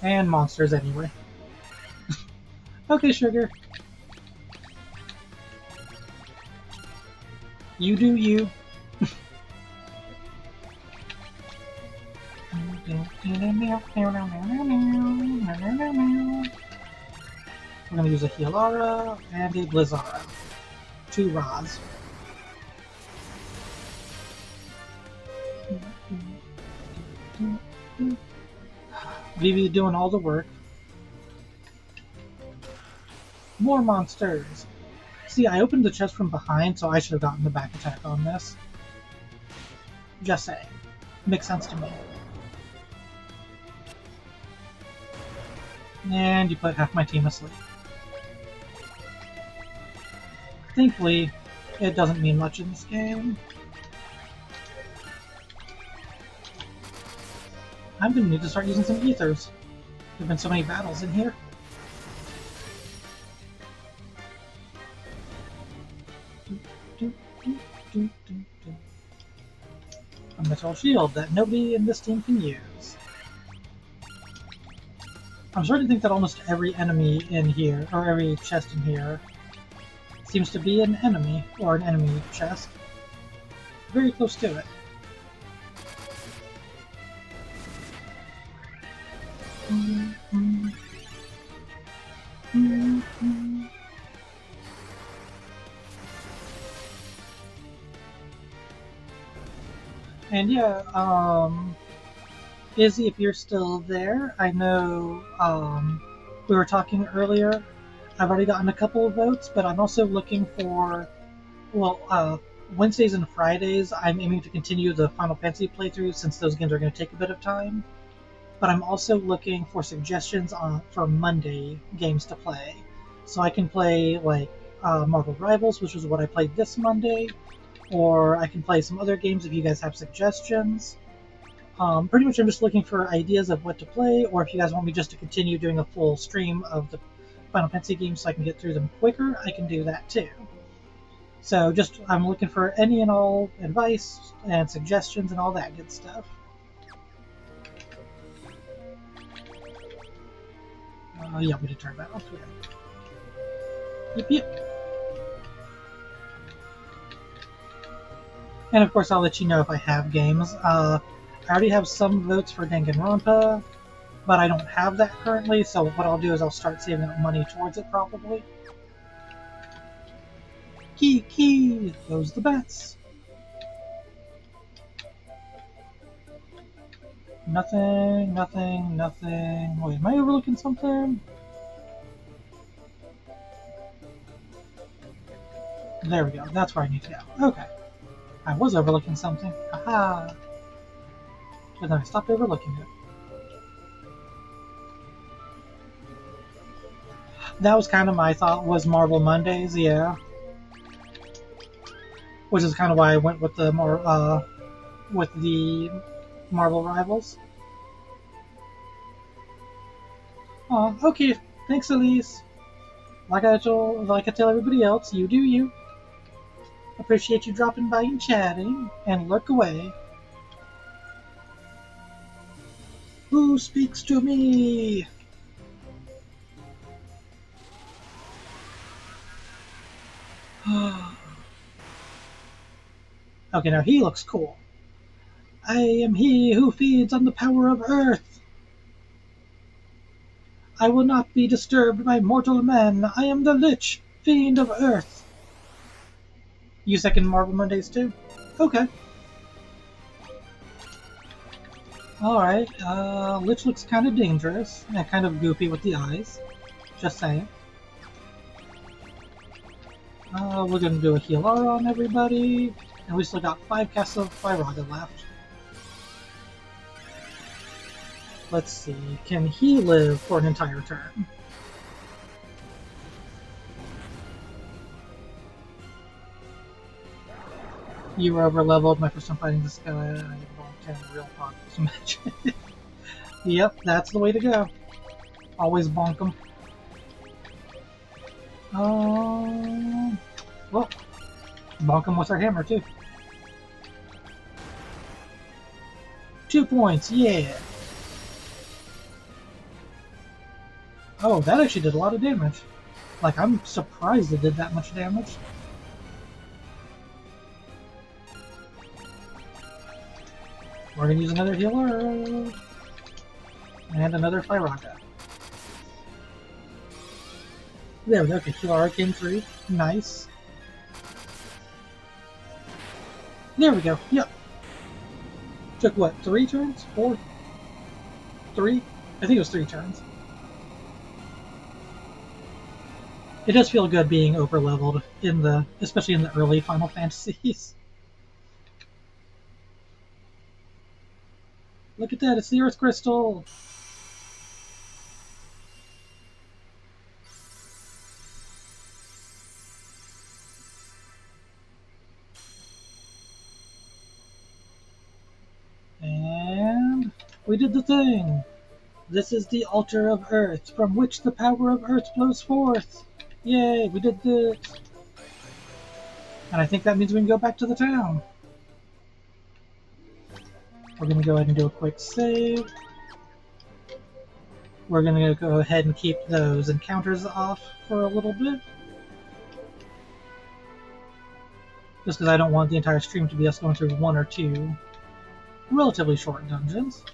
And monsters anyway. Okay, sugar. You do you. We're gonna use a Healara and a Blizzara. 2 Raz. Vivi doing all the work. More monsters. See, I opened the chest from behind, so I should have gotten the back attack on this. Just saying. Makes sense to me. And you put half my team asleep. Thankfully, it doesn't mean much in this game. I'm gonna need to start using some ethers. There've been so many battles in here. A metal shield that nobody in this team can use. I'm starting to think that almost every enemy in here, or every chest in here, seems to be an enemy, or an enemy chest. Very close to it. And yeah, Izzy, if you're still there, I know we were talking earlier. I've already gotten a couple of votes, but I'm also looking for, well, Wednesdays and Fridays, I'm aiming to continue the Final Fantasy playthrough since those games are going to take a bit of time. But I'm also looking for suggestions for Monday games to play. So I can play, like, Marvel Rivals, which is what I played this Monday, or I can play some other games if you guys have suggestions. Pretty much I'm just looking for ideas of what to play, or if you guys want me just to continue doing a full stream of the Final Fantasy games so I can get through them quicker, I can do that too. So just, I'm looking for any and all advice and suggestions and all that good stuff. Yeah, we did turn that off. Yep, yep. And of course, I'll let you know if I have games. I already have some votes for Danganronpa, but I don't have that currently, so what I'll do is I'll start saving up money towards it, probably. Key! Those the bets. Nothing. Wait, am I overlooking something? There we go. That's where I need to go. Okay. I was overlooking something. Aha! But then I stopped overlooking it. That was kind of my thought, was Marvel Mondays, yeah. Which is kind of why I went with the Marvel Rivals. Oh, okay. Thanks, Elise. Like I tell everybody else, you do you. Appreciate you dropping by and chatting, and lurk away. Who speaks to me? Okay, now he looks cool. I am he who feeds on the power of earth. I will not be disturbed by mortal men. I am the Lich, fiend of earth. You second Marvel Mondays too? Okay. Alright, Lich looks kind of dangerous and kind of goofy with the eyes. Just saying. We're gonna do a Healara on everybody, and we still got 5 casts of Firaga left. Let's see, can he live for an entire turn? You were over leveled my first time fighting this guy. I don't have real progress match. Yep, that's the way to go. Always bonk him. Well, bonk him with our hammer too. 2 points, yeah. Oh, that actually did a lot of damage. Like, I'm surprised it did that much damage. We're gonna use another healer. And another Fyraga. There we go. Okay, Kilara came through. Nice. There we go. Yep. Took what, 3 turns? 4? 3? I think it was 3 turns. It does feel good being over-leveled, especially in the early Final Fantasies. Look at that, it's the Earth Crystal! And we did the thing! This is the altar of Earth, from which the power of Earth flows forth! Yay, we did this! And I think that means we can go back to the town. We're going to go ahead and do a quick save. We're going to go ahead and keep those encounters off for a little bit. Just because I don't want the entire stream to be us going through 1 or 2 relatively short dungeons.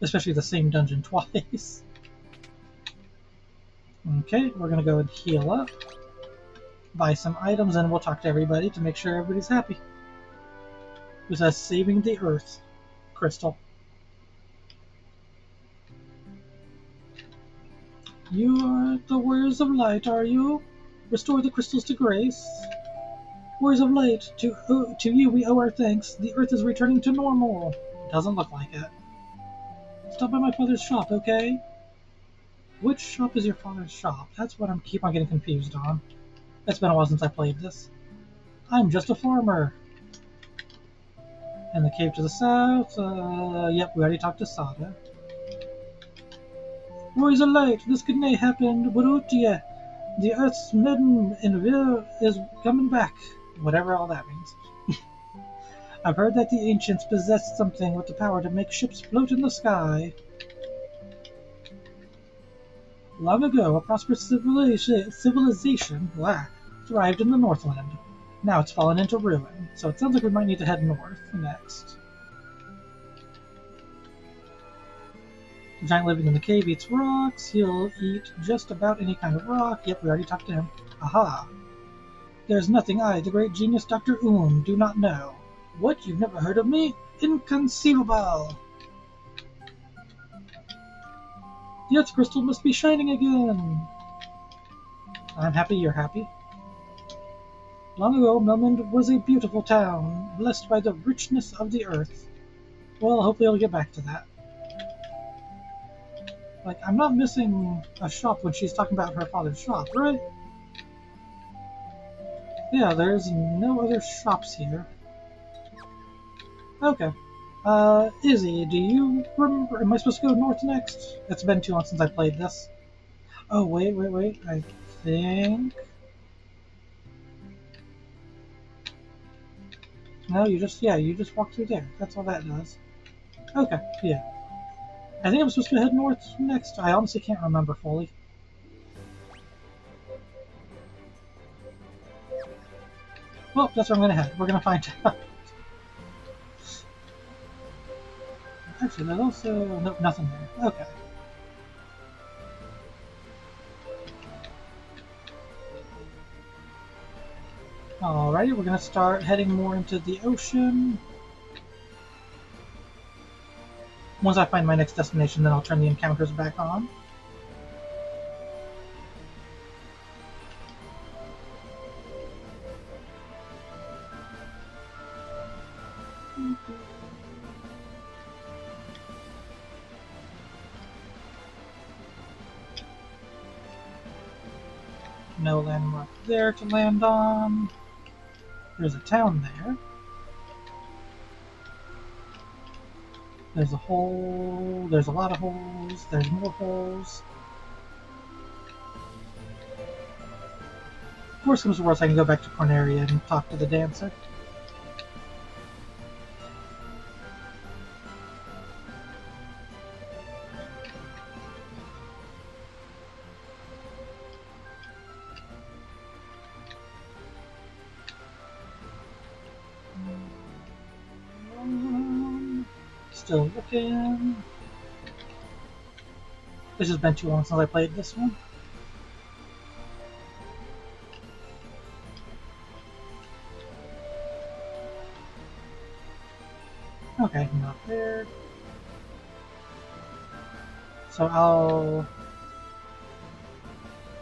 Especially the same dungeon twice. Okay, we're going to go and heal up. Buy some items, and we'll talk to everybody to make sure everybody's happy. This says saving the Earth Crystal. You are the Warriors of Light, are you? Restore the crystals to grace. Warriors of Light, to you we owe our thanks. The Earth is returning to normal. Doesn't look like it. Stop by my father's shop, okay? Which shop is your father's shop? That's what I keep on getting confused on. It's been a while since I played this. I'm just a farmer. And the cave to the south, yep, we already talked to Sada. Warriors of Light, this could nay happen, Barutia. The Earth's maiden in Vil is coming back. Whatever all that means. I've heard that the ancients possessed something with the power to make ships float in the sky. Long ago, a prosperous civilization thrived in the Northland. Now it's fallen into ruin, so it sounds like we might need to head north next. The giant living in the cave eats rocks. He'll eat just about any kind of rock. Yep, we already talked to him. Aha! There's nothing I, the great genius Dr. do not know. What? You've never heard of me? Inconceivable! The Earth Crystal must be shining again! I'm happy you're happy. Long ago, Melmond was a beautiful town, blessed by the richness of the earth. Well, hopefully I'll get back to that. Like, I'm not missing a shop when she's talking about her father's shop, right? Yeah, there's no other shops here. Okay. Izzy, do you remember? Am I supposed to go north next? It's been too long since I played this. Oh, wait. I think... No, you just walk through there. That's all that does. Okay, yeah. I think I'm supposed to head north next. I honestly can't remember fully. Well, that's where I'm gonna head. We're gonna find out. Actually, there's also... Nope, nothing there. Okay. Alrighty, we're gonna start heading more into the ocean. Once I find my next destination, then I'll turn the encounters back on. No landmark there to land on. There's a town there. There's a hole. There's a lot of holes. There's more holes. Worst comes to worst, I can go back to Corneria and talk to the dancer. still looking. This has been too long since I played this one. Okay, not there. So I'll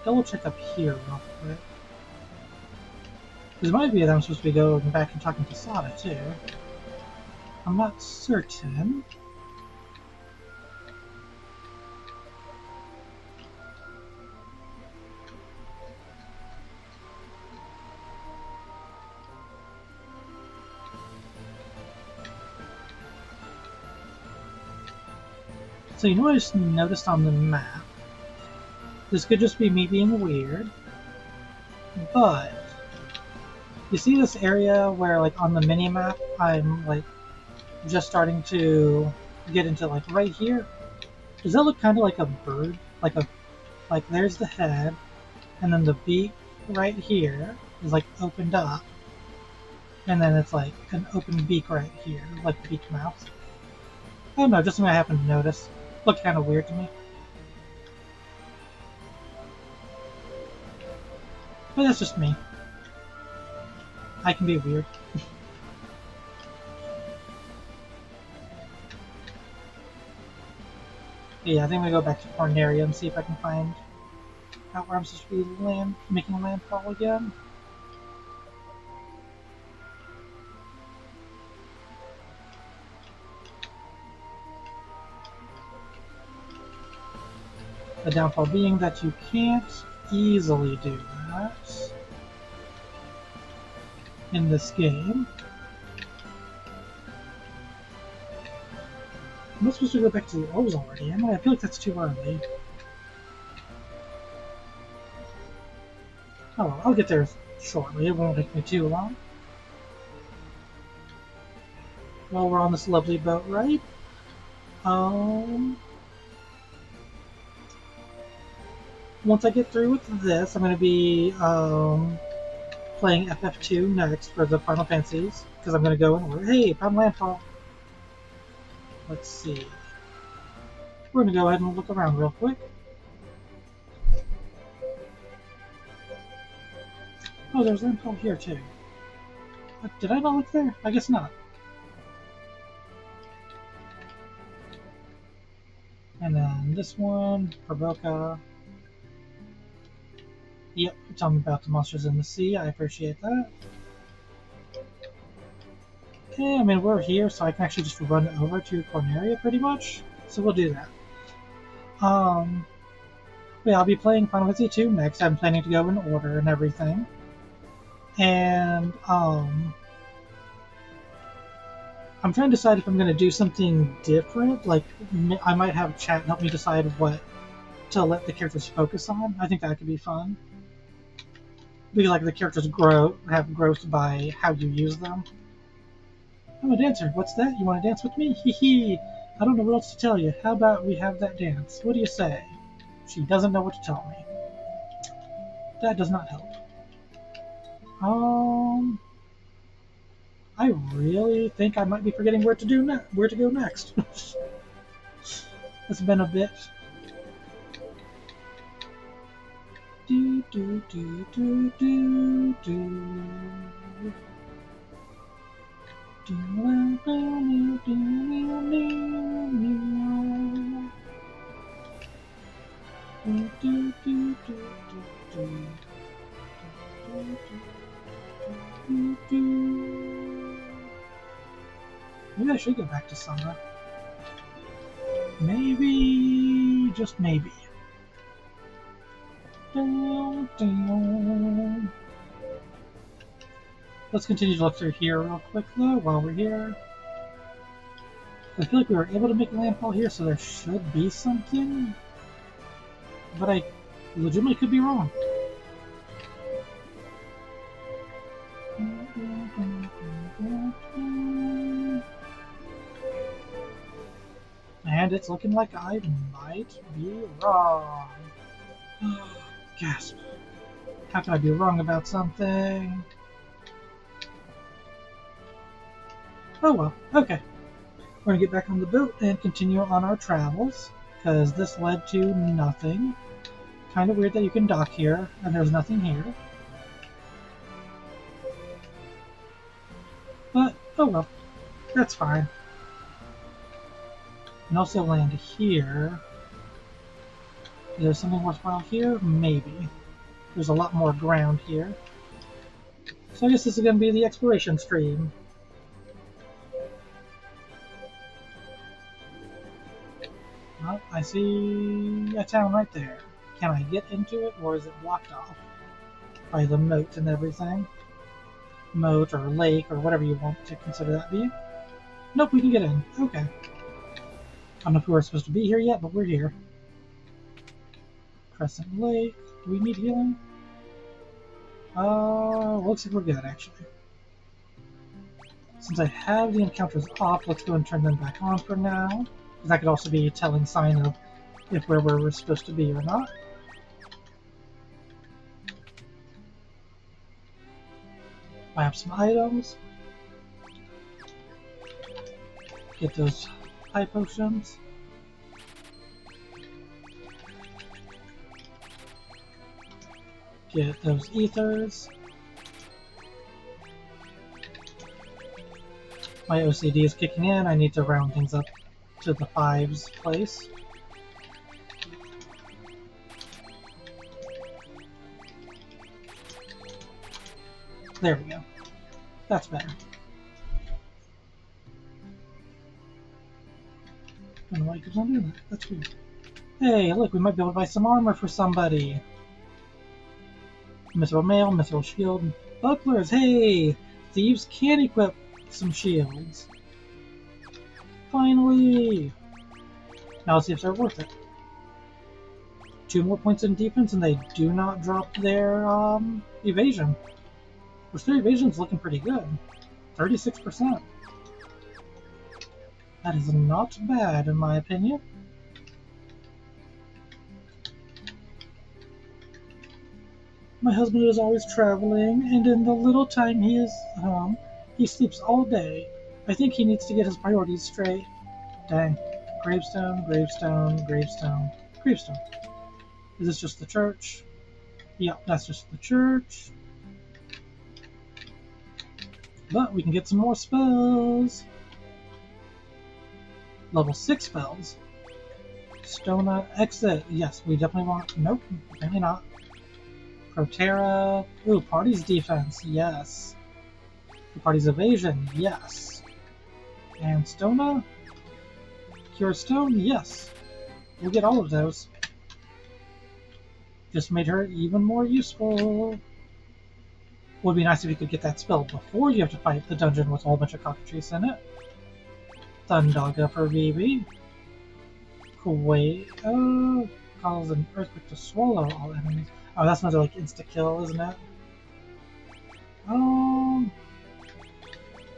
double check up here real quick. Because it might be that I'm supposed to be going back and talking to Sada too. I'm not certain. So you know what I just noticed on the map? This could just be me being weird, but you see this area where, like, on the mini map, I'm like just starting to get into, like, right here. Does that look kind of like a bird? Like there's the head, and then the beak right here is like opened up, and then it's like an open beak right here, like beak mouth. I don't know, just something I happened to notice. Looked kind of weird to me. But that's just me. I can be weird. Yeah, I think I'm gonna go back to Corneria and see if I can find out where I'm supposed to be making landfall again. The downfall being that you can't easily do that in this game. I'm not supposed to go back to the O's already, am I? I feel like that's too early. Oh well, I'll get there shortly. It won't take me too long. Well, we're on this lovely boat ride. Once I get through with this, I'm going to be playing FF2 next for the Final Fantasies, because I'm going to go in order. Hey, found landfall. Let's see. We're going to go ahead and look around real quick. Oh, there's landfall here too. Did I not look there? I guess not. And then this one, Provoca. Yep, you're telling me about the monsters in the sea. I appreciate that. Okay, I mean, we're here, so I can actually just run over to Corneria pretty much. So we'll do that. Yeah, I'll be playing Final Fantasy 2 next. I'm planning to go in order and everything. And, I'm trying to decide if I'm going to do something different. Like, I might have chat help me decide what to let the characters focus on. I think that could be fun. Because, like, the characters have growth by how you use them. I'm a dancer. What's that? You want to dance with me? Hee hee. I don't know what else to tell you. How about we have that dance? What do you say? She doesn't know what to tell me. That does not help. I really think I might be forgetting where to go next. It's been a bit. Do do do do do do. Maybe I should go back to summer. Maybe, just maybe. Let's continue to look through here real quick, though, while we're here. I feel like we were able to make a landfall here, so there should be something. But I legitimately could be wrong. And it's looking like I might be wrong. Gasp. How can I be wrong about something? Oh well, okay. We're going to get back on the boat and continue on our travels, because this led to nothing. Kind of weird that you can dock here, and there's nothing here. But, oh well, that's fine. And also land here. Is there something worthwhile here? Maybe. There's a lot more ground here. So I guess this is going to be the exploration stream. Well, I see a town right there. Can I get into it, or is it blocked off by the moat and everything? Moat or lake or whatever you want to consider that being. Nope, we can get in. Okay. I don't know if we were supposed to be here yet, but we're here. Crescent Lake. Do we need healing? Looks like we're good, actually. Since I have the encounters off, let's go and turn them back on for now. That could also be a telling sign of if where we're supposed to be or not. I have some items. Get those high potions. Get those ethers. My OCD is kicking in. I need to round things up to the 5's place. There we go. That's better. I don't know why you keep on doing that. That's weird. Hey, look, we might be able to buy some armor for somebody. Mithril mail, mithril shield, bucklers. Hey, thieves can equip some shields. Finally! Now let's see if they're worth it. 2 more points in defense, and they do not drop their evasion. Which their evasion is looking pretty good. 36%. That is not bad, in my opinion. My husband is always traveling, and in the little time he is home, he sleeps all day. I think he needs to get his priorities straight. Dang. Gravestone, gravestone, gravestone, gravestone. Is this just the church? Yeah, that's just the church. But we can get some more spells. Level 6 spells. Stona exit. Yes, we definitely want. Nope, apparently not. Protera. Ooh, party's defense. Yes. The party's evasion. Yes. And Stona. Cure Stone. Yes. We'll get all of those. Just made her even more useful. Would be nice if you could get that spell before you have to fight the dungeon with a whole bunch of cockatrices in it. Thundaga for VB. Kuwait. Cause an earthquake to swallow all enemies. Oh, that's another like insta kill, isn't it?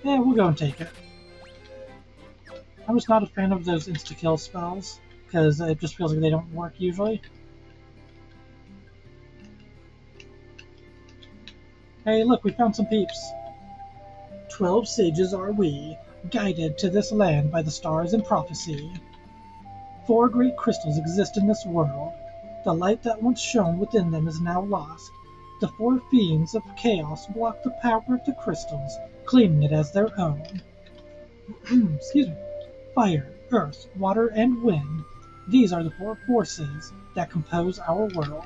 Yeah, we'll go and take it. I'm just not a fan of those insta kill spells because it just feels like they don't work usually. Hey, look, we found some peeps. 12 sages are we, guided to this land by the stars and prophecy. 4 great crystals exist in this world. The light that once shone within them is now lost. The 4 fiends of chaos block the power of the crystals, claiming it as their own. Excuse me. Fire, earth, water, and wind. These are the 4 forces that compose our world.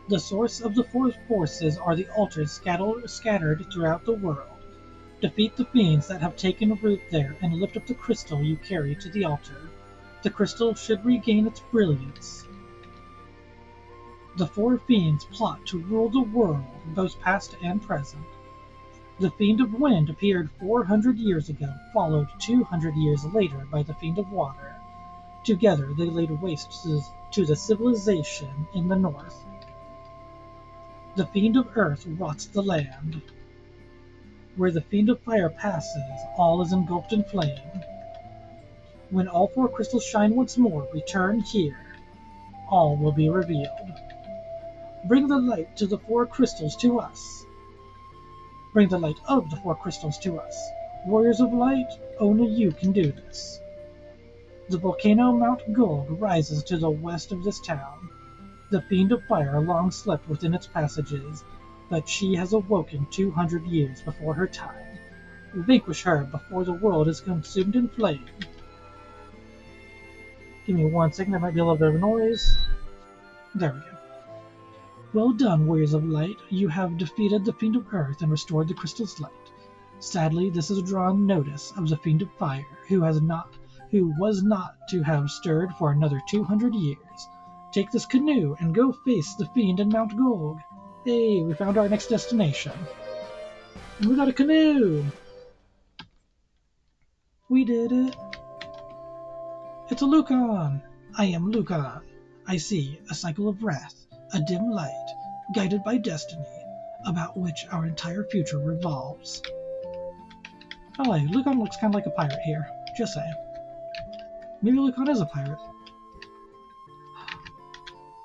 The source of the 4 forces are the altars scattered throughout the world. Defeat the fiends that have taken root there and lift up the crystal you carry to the altar. The crystal should regain its brilliance. The 4 fiends plot to rule the world, both past and present. The Fiend of Wind appeared 400 years ago, followed 200 years later by the Fiend of Water. Together they laid waste to the civilization in the north. The Fiend of Earth rots the land. Where the Fiend of Fire passes, all is engulfed in flame. When all 4 crystals shine once more, return here. All will be revealed. Bring the light to the 4 crystals to us. Bring the light of the 4 crystals to us. Warriors of Light, only you can do this. The volcano Mount Gold rises to the west of this town. The Fiend of Fire long slept within its passages, but she has awoken 200 years before her time. Vanquish her before the world is consumed in flame. Give me 1 second, there might be a little bit of noise. There we go. Well done, Warriors of Light. You have defeated the Fiend of Earth and restored the crystal's light. Sadly, this has drawn notice of the Fiend of Fire, who was not to have stirred for another 200 years. Take this canoe and go face the Fiend in Mount Gold. Hey, we found our next destination. And we got a canoe! We did it! It's a Lucan! I am Lucan. I see a cycle of wrath, a dim light, guided by destiny, about which our entire future revolves. Oh, hey, Lucan looks kind of like a pirate here. Just saying. Maybe Lucan is a pirate.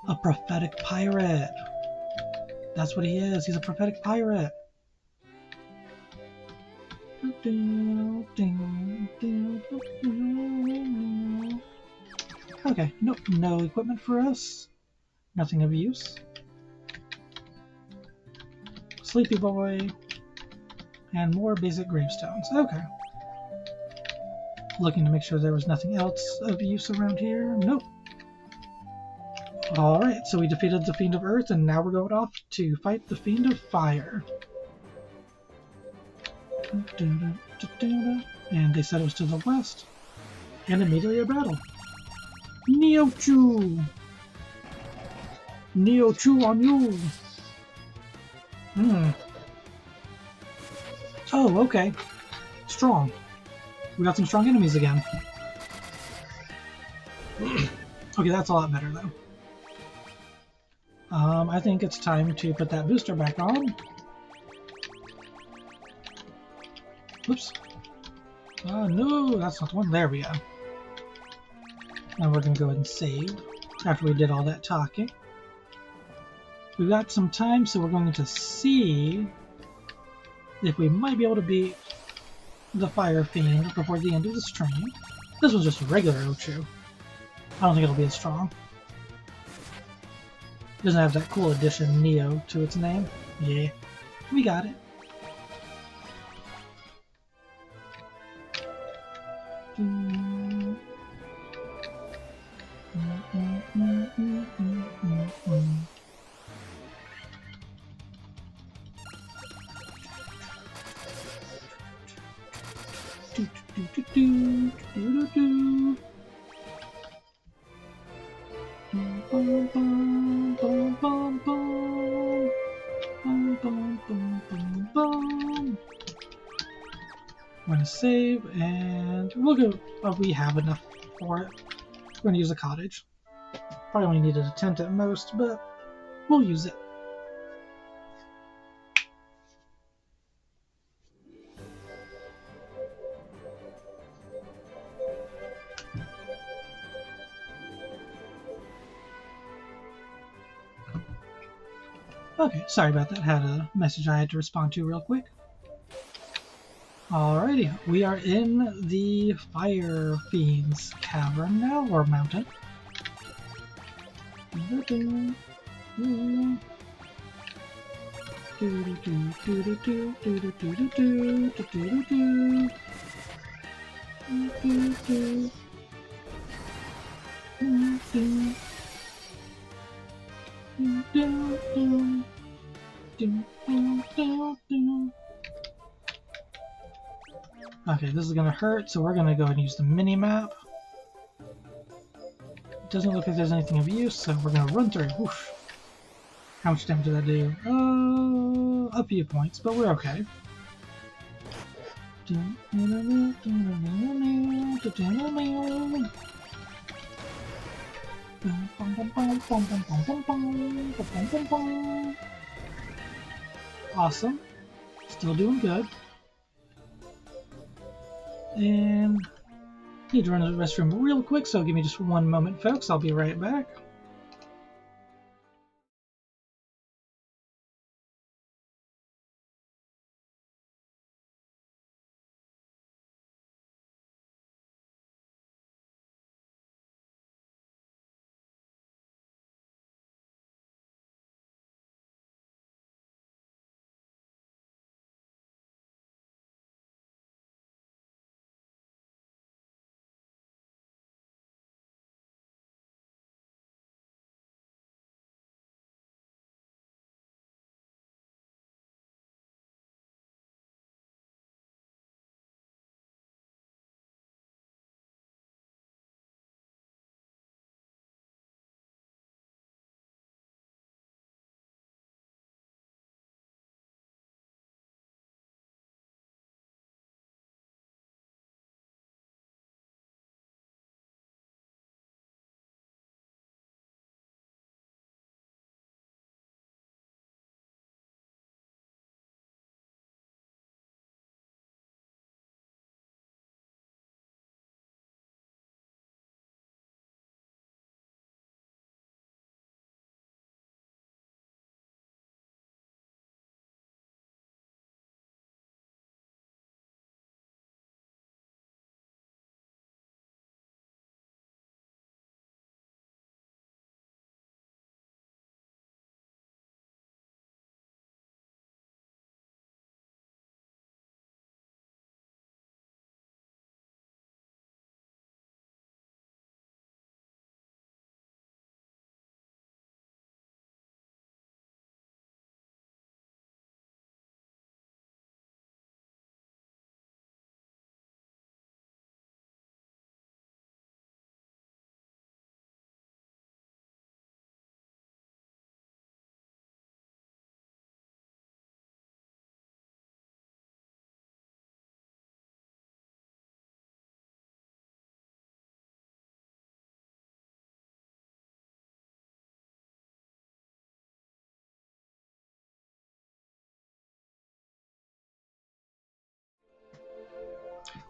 A prophetic pirate. That's what he is. He's a prophetic pirate. Okay, nope, no equipment for us. Nothing of use. Sleepy boy. And more basic gravestones. Okay. Looking to make sure there was nothing else of use around here. Nope. Alright, so we defeated the Fiend of Earth, and now we're going off to fight the Fiend of Fire. And they said it was to the west. And immediately a battle. Neo-Chu! Neo-Chu on you! Oh, okay. Strong. We got some strong enemies again. Okay, that's a lot better, though. I think it's time to put that booster back on. Oops. No, that's not the one. There we go. Now we're going to go ahead and save after we did all that talking. We've got some time, so we're going to see if we might be able to beat the Fire Fiend before the end of the stream. This was just a regular Ochu. I don't think it'll be as strong. It doesn't have that cool addition Neo to its name. Yeah, we got it. I'm going to save, and we'll go. We have enough for it. We're going to use a cottage. Probably only needed a tent at most, but we'll use it. Okay, sorry about that. Had a message I had to respond to real quick. Alrighty, we are in the Fire Fiends cavern now, or mountain. Okay, this is gonna hurt, so we're gonna go ahead and use the mini-map. It doesn't look like there's anything of use, so we're gonna run through. Oof. How much damage did that do? A few points, but we're okay. Awesome. Still doing good. And need to run to the restroom real quick, so give me just 1 moment, folks. I'll be right back.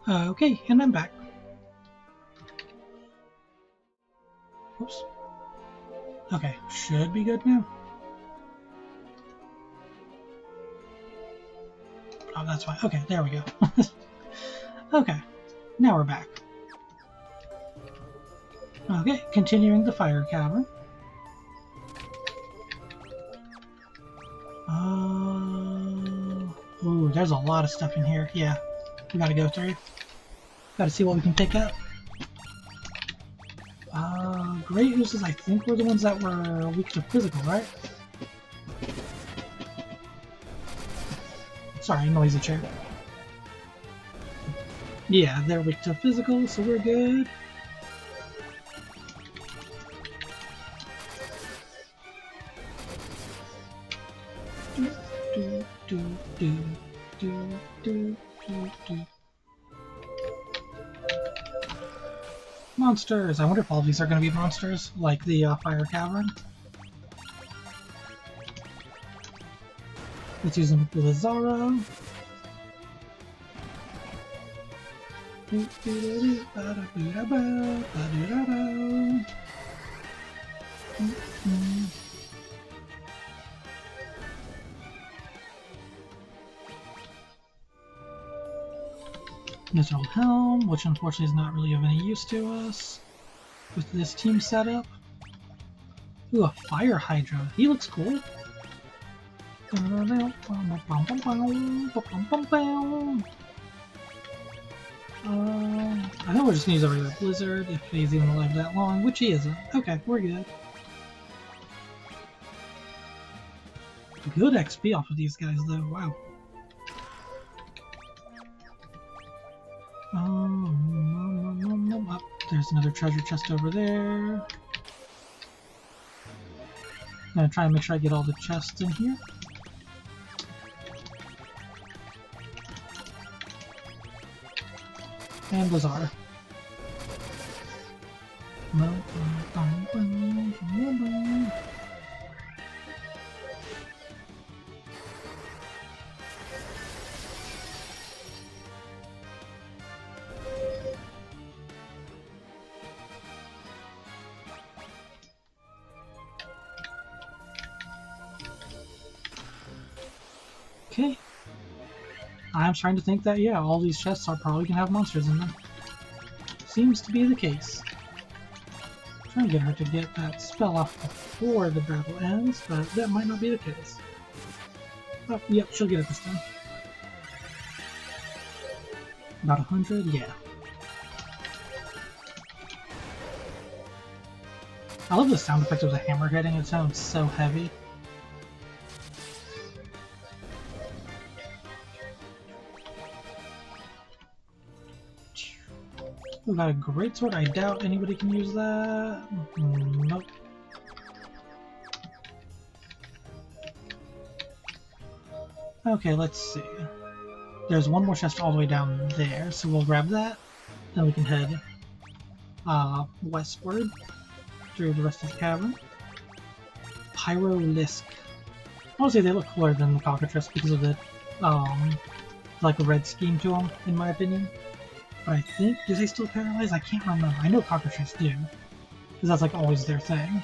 Okay, and I'm back. Oops. Okay, should be good now. Oh, that's fine. Okay, there we go. Okay, now we're back. Okay, continuing the fire cavern. Ooh, there's a lot of stuff in here. Yeah, we gotta go through. Gotta see what we can pick up. Great oozes, I think, were the ones that were weak to physical, right? Sorry, noisy chair. Yeah, they're weak to physical, so we're good. Monsters! I wonder if all of these are going to be monsters, like the fire cavern. Let's use them with Lazaro. Mithril Helm, which unfortunately is not really of any use to us with this team setup. Ooh, a Fire Hydra. He looks cool. I think we're just gonna use a regular Blizzard if he's even alive that long, which he isn't. Okay, we're good. Good XP off of these guys though, wow. Oh, there's another treasure chest over there. I'm gonna try and make sure I get all the chests in here. And Lazar. Okay. I'm trying to think that, yeah, all these chests are probably going to have monsters in them. Seems to be the case. I'm trying to get her to get that spell off before the battle ends, but that might not be the case. Oh, yep, she'll get it this time. About 100? Yeah. I love the sound effect of the hammer hitting, it sounds so heavy. We got a greatsword. I doubt anybody can use that. Nope. Okay, let's see. There's one more chest all the way down there, so we'll grab that. Then we can head westward through the rest of the cavern. Pyrolisk. Honestly, they look cooler than the cockatrice because of the like a red scheme to them, in my opinion. But I think, do they still paralyze? I can't remember. I know cockatrices do, because that's like always their thing.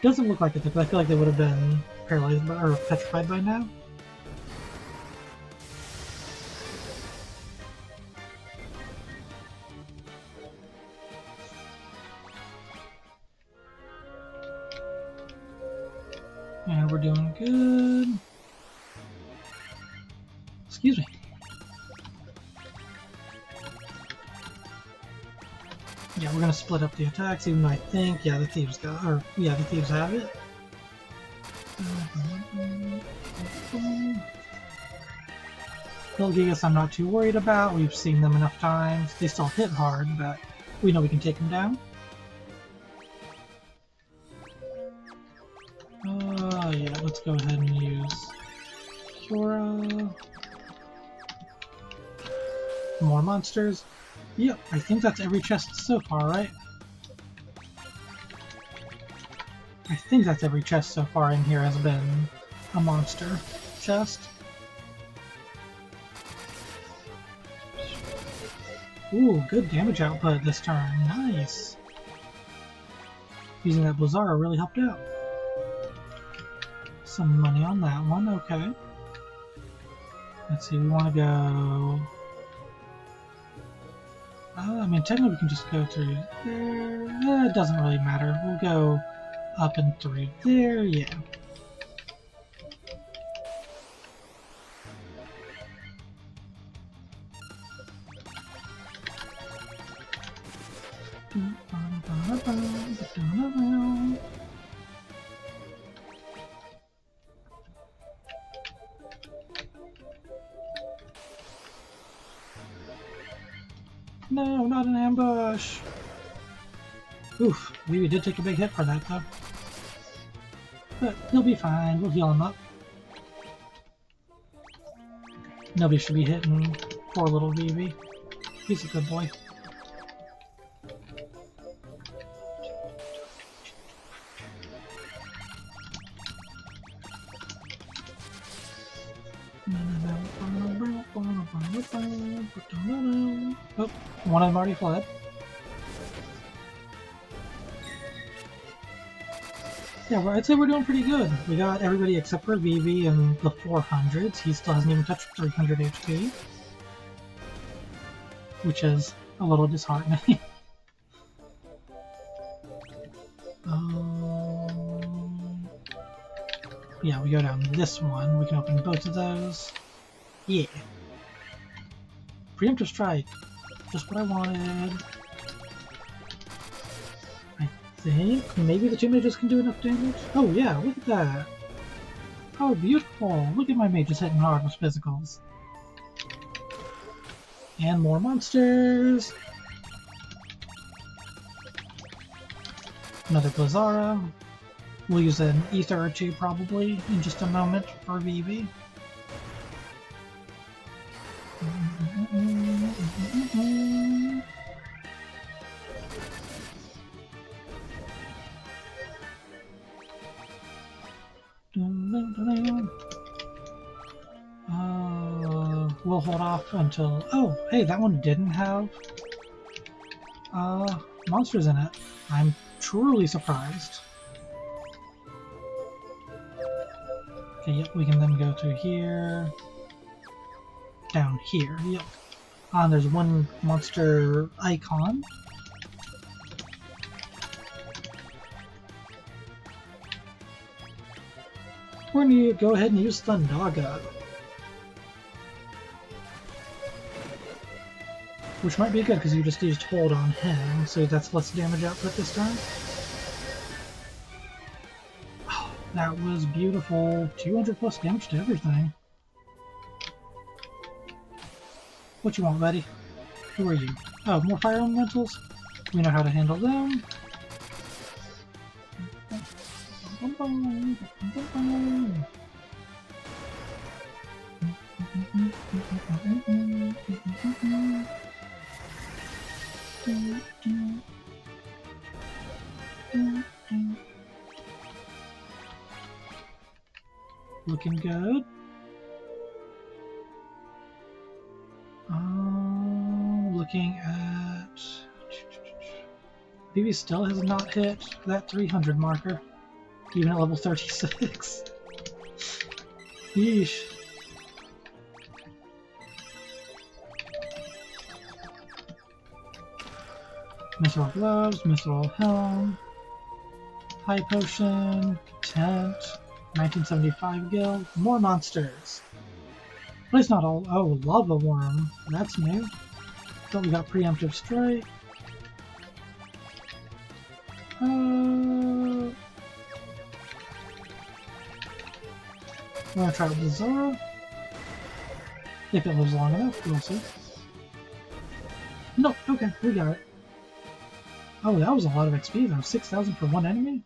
Doesn't look like it, but I feel like they would have been paralyzed by, or petrified by now. And we're doing good. Excuse me. Yeah, we're gonna split up the attacks, even though I think, yeah, the thieves got, or yeah, the thieves have it. Gigas I'm not too worried about, we've seen them enough times. They still hit hard, but we know we can take them down. Yeah, let's go ahead and use Cura. More monsters. Yep, I think that's every chest so far, right? I think that's every chest so far in here has been a monster chest. Ooh, good damage output this turn. Nice. Using that Blizzara really helped out. Some money on that one, okay. Let's see, we want to go... I mean, technically we can just go through there. It doesn't really matter. We'll go up and through there, yeah. No, not an ambush! Oof, we did take a big hit for that though. But he'll be fine, we'll heal him up. Nobody should be hitting poor little Vivi. He's a good boy. Oh, one of them already fled. Yeah, well, I'd say we're doing pretty good. We got everybody except for Vivi in the 400s. He still hasn't even touched 300 HP. Which is a little disheartening. Yeah, we go down this one. We can open both of those. Yeah. Preemptive strike. Just what I wanted. I think maybe the two mages can do enough damage. Oh yeah, look at that. Oh, beautiful. Look at my mages hitting hard with physicals. And more monsters. Another Blizzara. We'll use an Ether or two probably in just a moment for Vivi. We'll hold off until... Oh, hey, that one didn't have monsters in it. I'm truly surprised. Okay, yep, we can then go through here. Down here, yep. And there's one monster icon. We're going to go ahead and use Thundaga. Which might be good because you just used hold on him, so that's less damage output this time. Oh, that was beautiful. 200 plus damage to everything. What you want, buddy? Who are you? Oh, more fire elementals? We know how to handle them. Looking good. Looking at... Vivi still has not hit that 300 marker, even at level 36. Yeesh. Mithril gloves, Mithril helm, high potion, tent, 1975 guild, more monsters. At least not all. Oh, lava worm. That's new. Thought we got preemptive strike. We're gonna try with Blizzara. If it lives long enough, we'll see. No, okay, we got it. Oh, that was a lot of XP though. 6,000 for one enemy.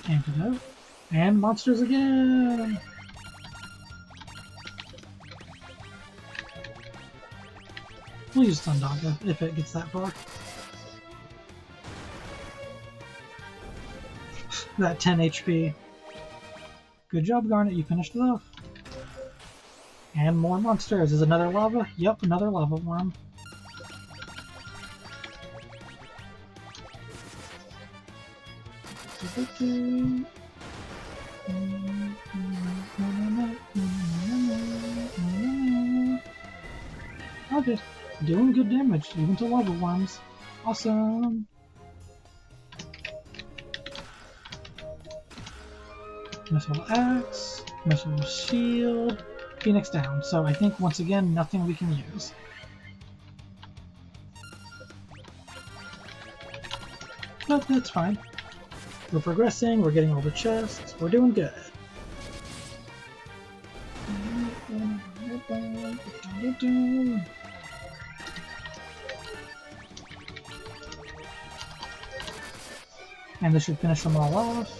Antidote. And monsters again! We'll use Thundaga if it gets that far. That 10 HP. Good job, Garnet, you finished it off. And more monsters. Is another lava? Yep, another lava worm. Oh, just doing good damage, even to lava worms. Awesome! Missile axe, missile shield, Phoenix down. So I think once again, nothing we can use. But that's fine. We're progressing, we're getting all the chests, we're doing good. And this should finish them all off.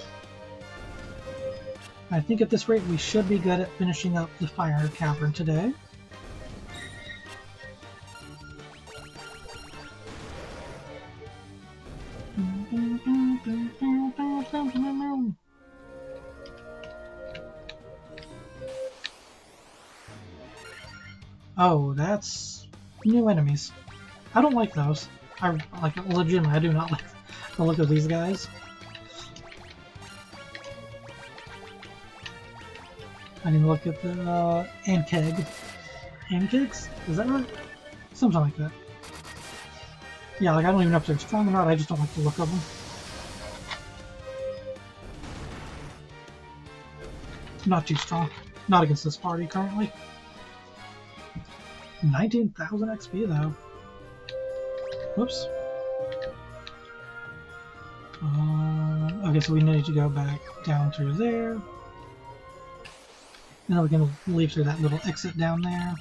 I think at this rate we should be good at finishing up the fire cavern today. Oh, that's new enemies. I don't like those. I like legitimately, I do not like the look of these guys. I need to look at the Ankeg. Ankegs? Is that right? Something like that. Yeah, like I don't even know if they're strong or not, I just don't like the look of them. Not too strong. Not against this party currently. 19,000 XP though. Whoops. Okay, so we need to go back down through there. And then we can leave through that little exit down there.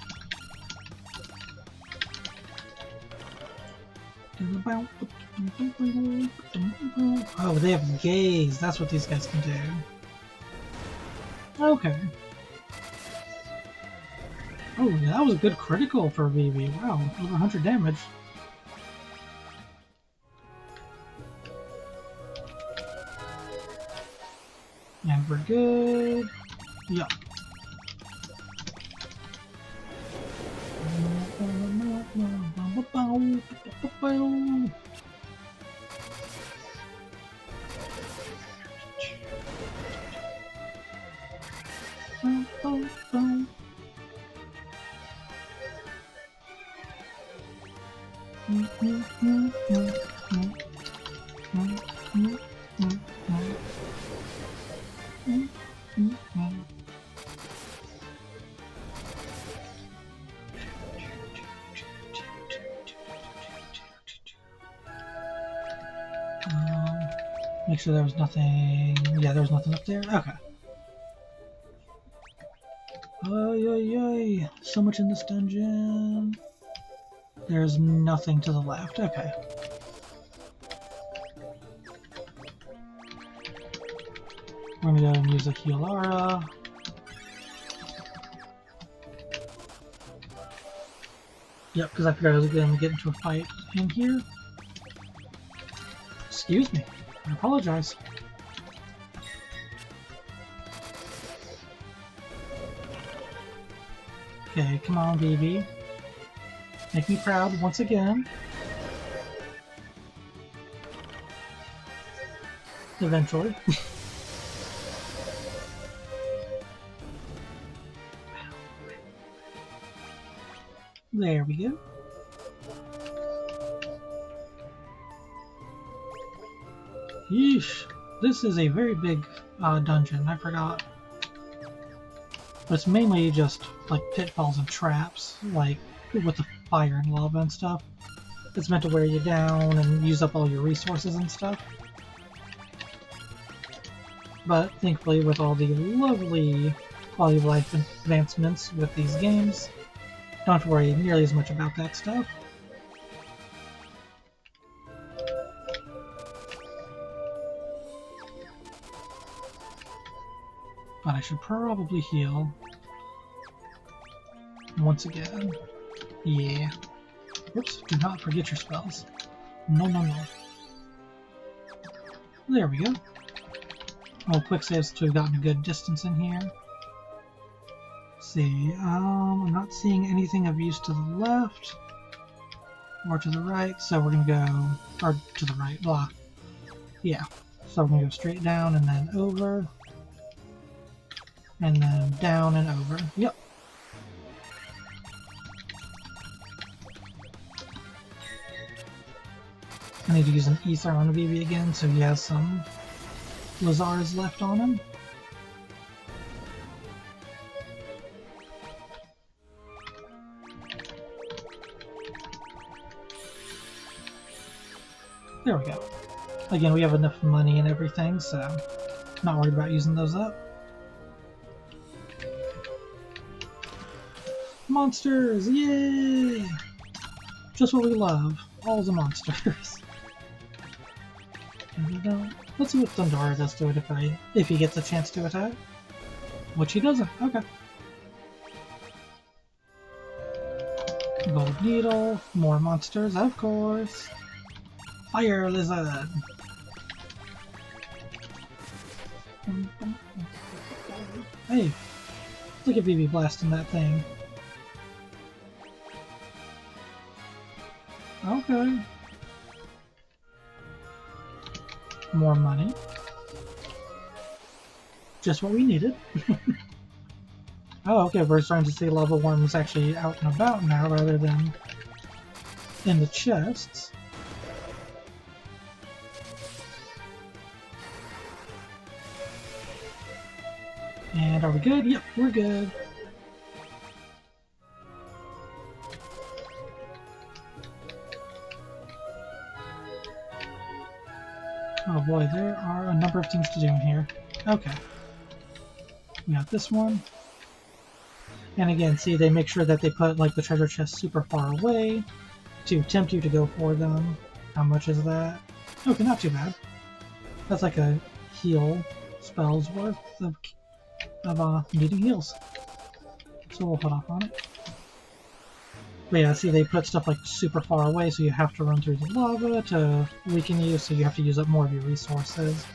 Oh, they have gaze. That's what these guys can do. Okay. Oh, that was a good critical for VV. Wow, over 100 damage. And we're good. Yeah. Make sure there was nothing. Yeah, there was nothing up there. Okay. Ay, so much in this dungeon. There's nothing to the left. Okay. We're gonna go and use a Healara. Yep, because I figured I was gonna get into a fight in here. Excuse me. I apologize. Okay, come on, baby. Make me proud once again. Eventually. There we go. Yeesh. This is a very big dungeon, I forgot. But it's mainly just like pitfalls and traps, like with the fire and lava and stuff. It's meant to wear you down and use up all your resources and stuff. But thankfully, with all the lovely quality of life advancements with these games, don't have to worry nearly as much about that stuff. But I should probably heal. Once again. Yeah. Whoops, do not forget your spells. No, no, no. There we go. Oh, quick saves so we've gotten a good distance in here. see. I'm not seeing anything of use to the left or to the right, so we're gonna go, or to the right, blah. Yeah, so we're gonna go straight down and then over, and then down and over. Yep. I need to use an ether on the BB again, so he has some Lazars left on him. There we go. Again, we have enough money and everything, so not worried about using those up. Monsters! Yay! Just what we love. All the monsters. Let's see what Thundara does to it if he gets a chance to attack. Which he doesn't. Okay. Gold Needle. More monsters, of course. Fire Lizard! Hey! Look at BB blasting that thing. Okay. More money. Just what we needed. Oh, okay, we're starting to see lava worms actually out and about now rather than in the chests. And are we good? Yep, we're good. Oh boy, there are a number of things to do in here. Okay. We got this one. And again, see, they make sure that they put like the treasure chest super far away to tempt you to go for them. How much is that? Okay, not too bad. That's like a heal spell's worth of needing heals. So we'll hold off on it. But yeah, see, they put stuff like super far away, so you have to run through the lava to weaken you, so you have to use up more of your resources,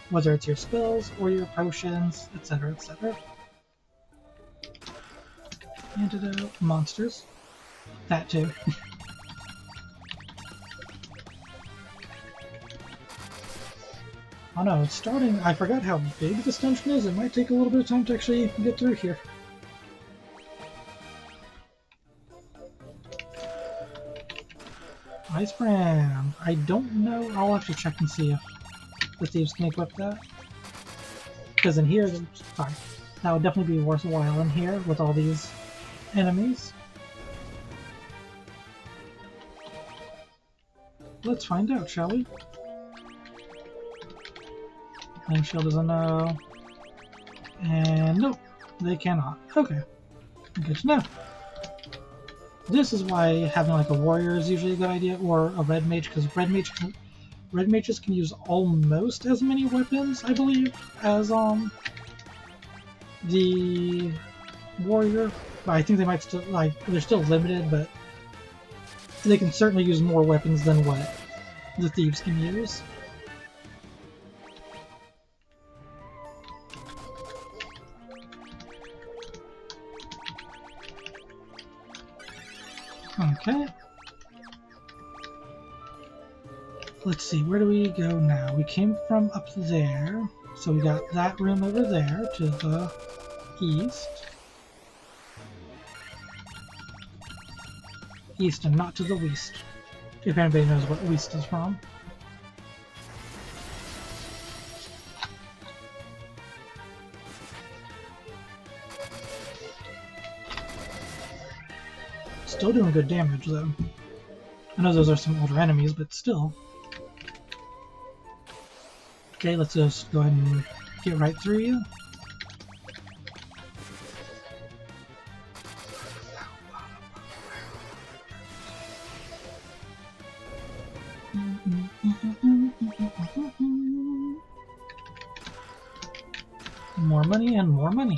whether it's your spells or your potions, etc., etc. Antidote, monsters. That too. Oh no, it's starting. I forgot how big this dungeon is. It might take a little bit of time to actually get through here. Ice Brand. I don't know. I'll have to check and see if the thieves can equip that. Because in here, sorry, that would definitely be worthwhile in here with all these enemies. Let's find out, shall we? Flame Shield is a no. And nope, they cannot. Okay, good to know. This is why having like a warrior is usually a good idea, or a red mage, because red mages can use almost as many weapons, I believe, as the warrior. But I think they might still they're still limited, but they can certainly use more weapons than what the thieves can use. Okay. Let's see, where do we go now? We came from up there, so we got that room over there to the east. East and not to the west, if anybody knows what west is from. Still doing good damage, though. I know those are some older enemies, but still. Okay, let's just go ahead and get right through you. More money and more money.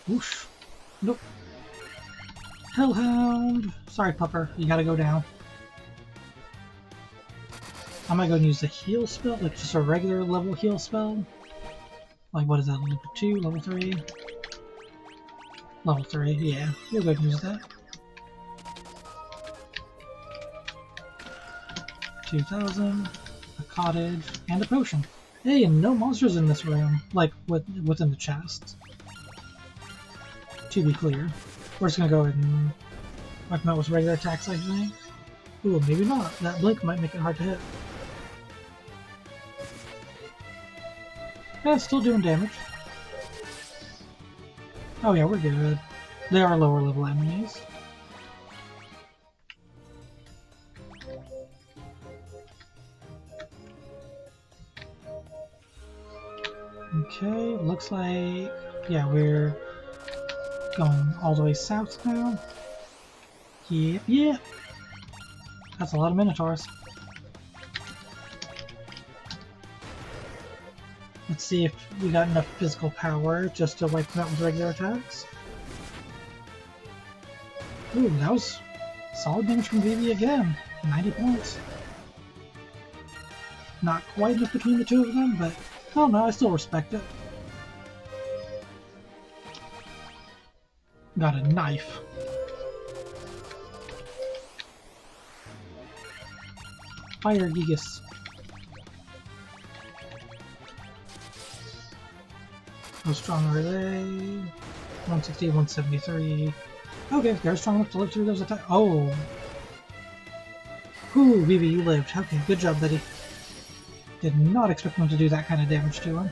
Whoosh. Nope. Hellhound! Sorry, Pupper. You gotta go down. I might go and use the heal spell, like just a regular level heal spell. Like, what is that, level 2, level 3? Level 3, yeah. We'll go use that. 2,000, a cottage, and a potion. Hey, and no monsters in this room, like, within the chest. To be clear. We're just gonna go ahead and wipe them out with regular attacks, I think. Ooh, maybe not. That blink might make it hard to hit. Yeah, it's still doing damage. Oh yeah, we're good. They are lower level enemies. Okay, looks like... yeah, we're going all the way south now. Yep, yeah. That's a lot of Minotaurs. Let's see if we got enough physical power just to wipe them out with regular attacks. Ooh, that was solid damage from Vivi again. 90 points. Not quite enough between the two of them, but oh no, I still respect it. Got a knife. Fire Gigas. How strong are they? 160, 173. Okay, they're strong enough to live through those attacks. Oh! Whew, Vivi, you lived. Okay, good job, buddy. Did not expect them to do that kind of damage to him.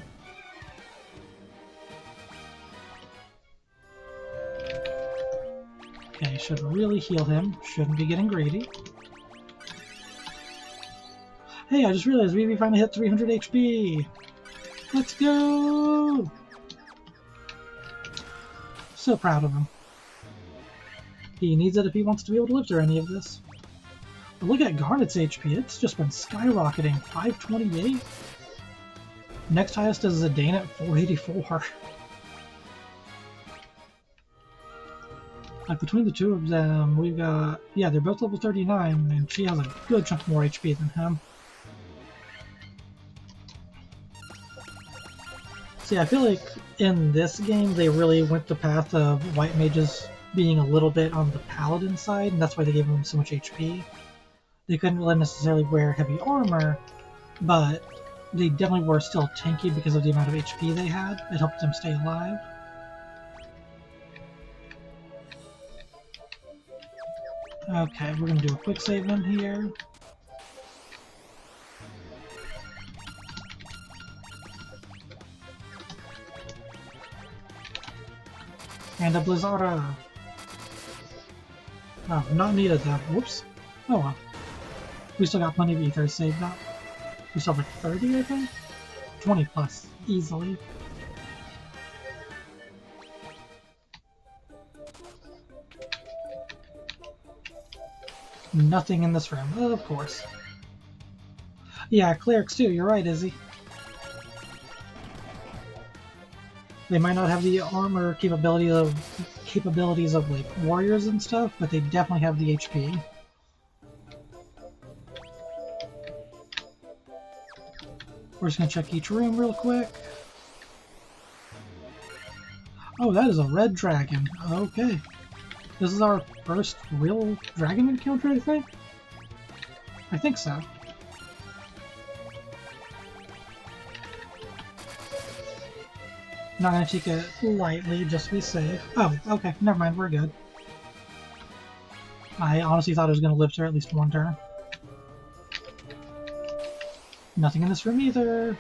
Okay, should really heal him. Shouldn't be getting greedy. Hey, I just realized Vivi finally hit 300 HP! Let's go! So proud of him. He needs it if he wants to be able to live through any of this. But look at Garnet's HP, it's just been skyrocketing. 528? Next highest is Zidane at 484. Like, between the two of them, we've got... yeah, they're both level 39, and she has a good chunk more HP than him. See, I feel like in this game they really went the path of white mages being a little bit on the paladin side, and that's why they gave them so much HP. They couldn't really necessarily wear heavy armor, but they definitely were still tanky because of the amount of HP they had. It helped them stay alive. Okay, we're gonna do a quick save in here. And a Blizzara! Oh, not needed though. Whoops. Oh well. We still got plenty of ethers saved up. We still have like 30, I think? 20 plus, easily. Nothing in this room, of course. Yeah, clerics too, you're right, Izzy. They might not have the armor capabilities of like warriors and stuff, but they definitely have the HP. We're just gonna check each room real quick. Oh, that is a red dragon. Okay. This is our first real dragon encounter, I think? I think so. Not gonna take it lightly, just to be safe. Oh, okay, never mind, we're good. I honestly thought I was gonna live through at least one turn. Nothing in this room either.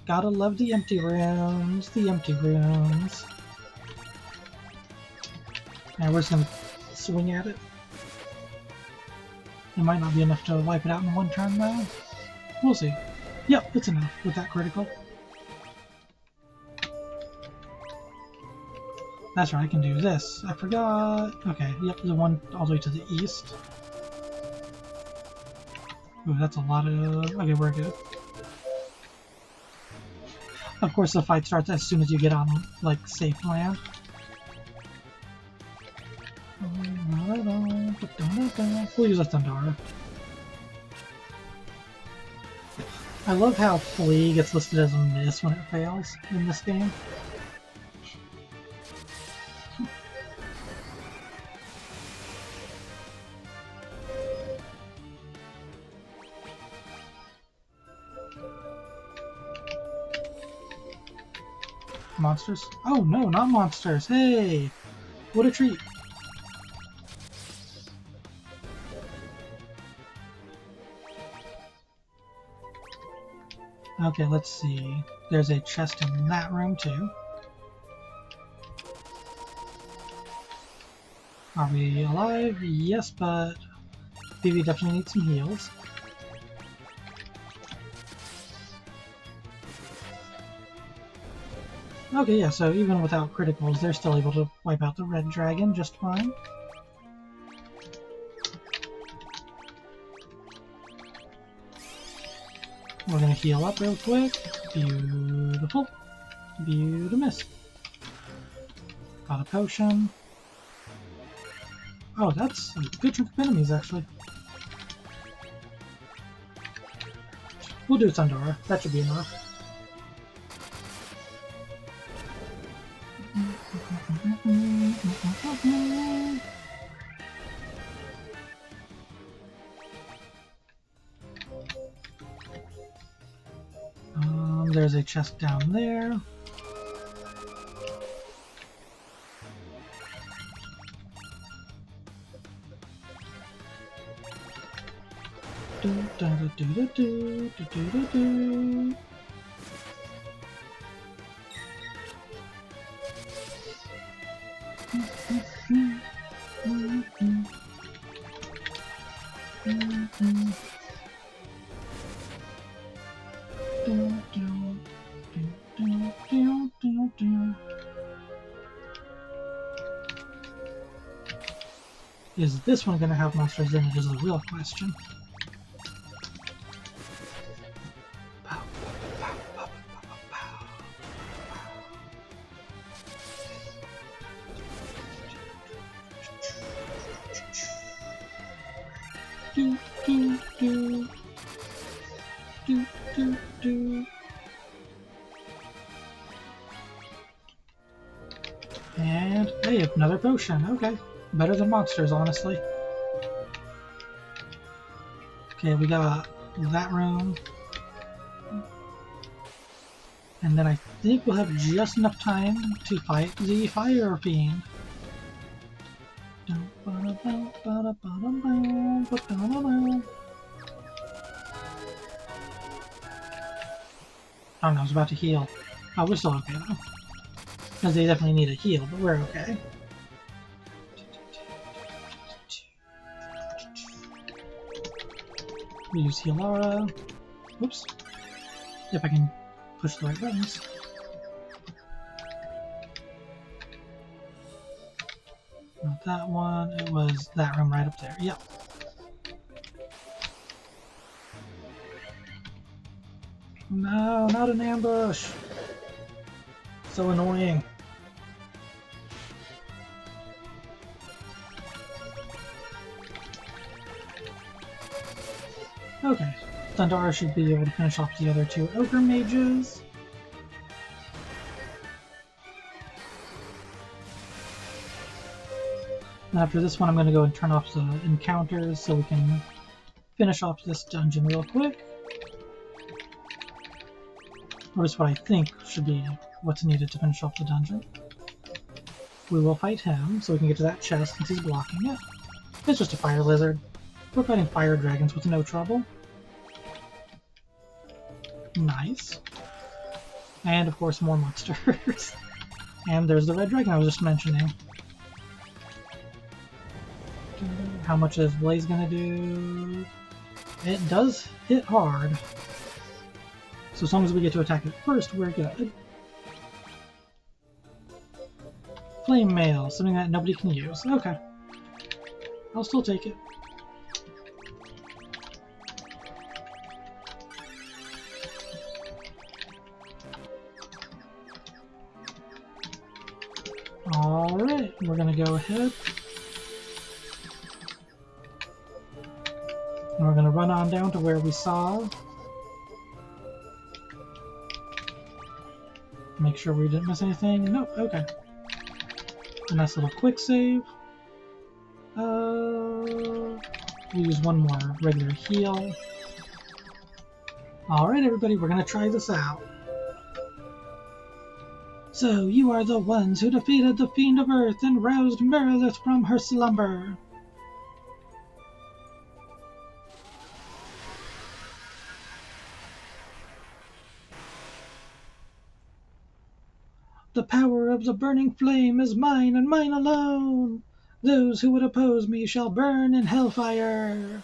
Gotta love the empty rooms, the empty rooms. Now we're just gonna swing at it. It might not be enough to wipe it out in one turn though. We'll see. Yep, it's enough with that critical. That's right, I can do this. I forgot. Okay, yep, the one all the way to the east. Ooh, that's a lot of... okay, we're good. Of course, the fight starts as soon as you get on, like, safe land. We'll use a Thundara. I love how Flea gets listed as a miss when it fails in this game. Monsters? Oh no, not monsters! Hey! What a treat! Okay, let's see. There's a chest in that room too. Are we alive? Yes, but Phoebe definitely needs some heals. Okay, yeah, so even without criticals, they're still able to wipe out the red dragon just fine. We're gonna heal up real quick. Beautiful. Beautimus. Got a potion. Oh, that's a good chunk of enemies, actually. We'll do Thundora. That should be enough. There's a chest down there. Is this one going to have monsters in it is the real question. And hey, another potion. Okay. Better than monsters, honestly. Okay, we got that room. And then I think we'll have just enough time to fight the Fire Fiend. Oh no, I was about to heal. Oh, we're still okay though. Because they definitely need a heal, but we're okay. We use Healara. Whoops. If I can push the right buttons. Not that one, it was that room right up there. Yep. No, not an ambush! So annoying. Okay, Thundara should be able to finish off the other two Ogre Mages. And after this one, I'm going to go and turn off the encounters so we can finish off this dungeon real quick. Or just what I think should be what's needed to finish off the dungeon. We will fight him so we can get to that chest since he's blocking it. It's just a fire lizard. We're fighting fire dragons with no trouble. Nice. And of course more monsters. And there's the red dragon I was just mentioning. How much is Blaze gonna do? It does hit hard. So as long as we get to attack it first, we're good. Flame Mail, something that nobody can use. Okay. I'll still take it. Alright, we're gonna go ahead. And we're gonna run on down to where we saw Make sure we didn't miss anything. Nope, okay. A nice little quick save. We'll use one more regular heal. Alright everybody, we're gonna try this out. So, you are the ones who defeated the Fiend of Earth and roused Meredith from her slumber. The power of the burning flame is mine and mine alone. Those who would oppose me shall burn in hellfire.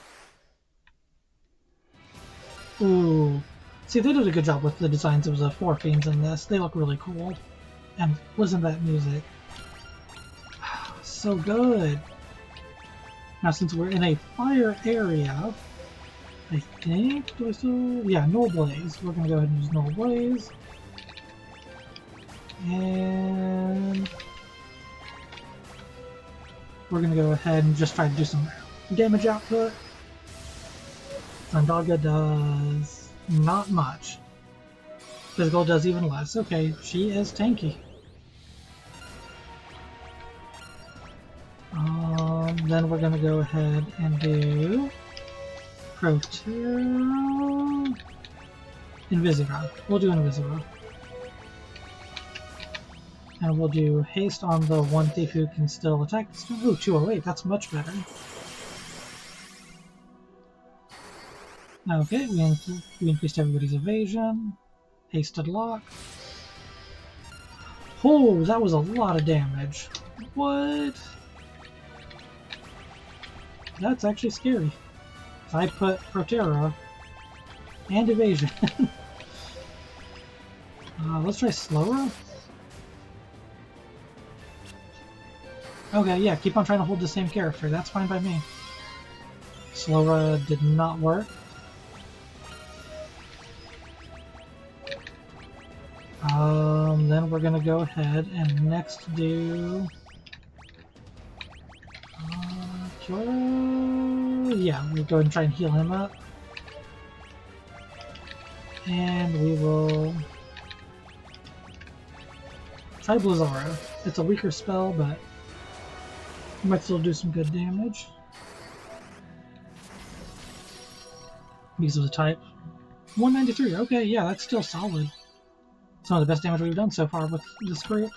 Ooh. See, they did a good job with the designs of the 4 fiends in this. They look really cool. And listen to that music. So good. Now, since we're in a fire area, I think, do I still... Yeah, Null Blaze. We're going to go ahead and use Null Blaze. And we're going to go ahead and just try to do some damage output. Sandaga does not much. Physical does even less. Okay, she is tanky. Then we're going to go ahead and do Protera, Invisira. We'll do Invisira. And we'll do haste on the one thief who can still attack. Ooh, 208, that's much better. Okay, we increased everybody's evasion. Hasted lock. Oh, that was a lot of damage. What? That's actually scary. I put Protera and evasion. Let's try slower. Okay, yeah, keep on trying to hold the same character. That's fine by me. Slowra did not work. Then we're gonna go ahead and next do... yeah, we'll go ahead and try and heal him up. And we will try Blizzara. It's a weaker spell, but might still do some good damage. Because of the type. 193, okay, yeah, that's still solid. Some of the best damage we've done so far with this group.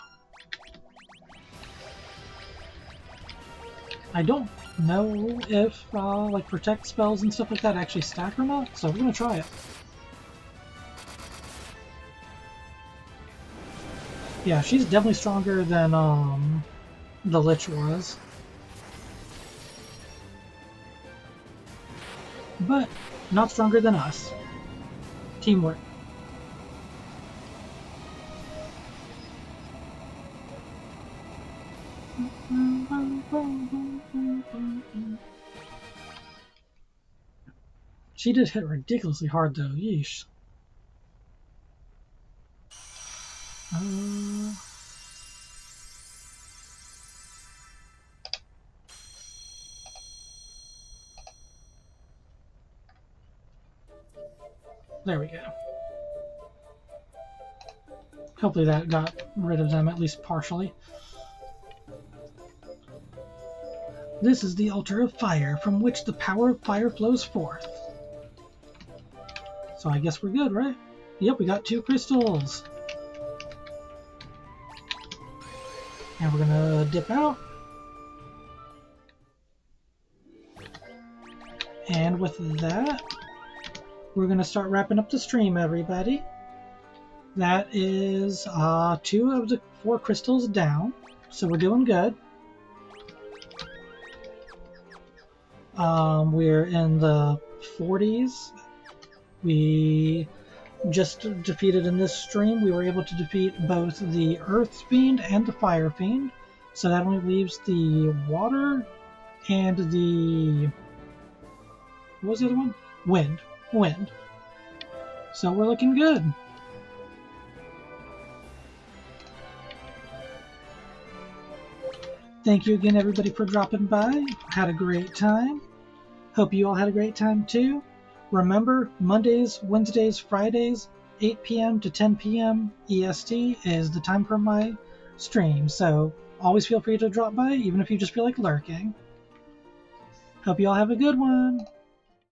I don't know if like protect spells and stuff like that actually stack or not, so we're gonna try it. Yeah, she's definitely stronger than the Lich was. But not stronger than us. Teamwork. She did hit ridiculously hard though, yeesh. There we go. Hopefully that got rid of them at least partially. This is the altar of fire from which the power of fire flows forth. So I guess we're good, right? Yep, we got 2 crystals. And we're gonna dip out. And with that, we're gonna start wrapping up the stream, everybody. That is 2 of the 4 crystals down, so we're doing good. We're in the 40s. We just defeated in this stream, we were able to defeat both the Earth Fiend and the Fire Fiend. So that only leaves the Water and the... what was the other one? Wind. So we're looking good. Thank you again, everybody, for dropping by. Had a great time. Hope you all had a great time, too. Remember, Mondays, Wednesdays, Fridays, 8 p.m. to 10 p.m. EST is the time for my stream, so always feel free to drop by, even if you just feel like lurking. Hope you all have a good one!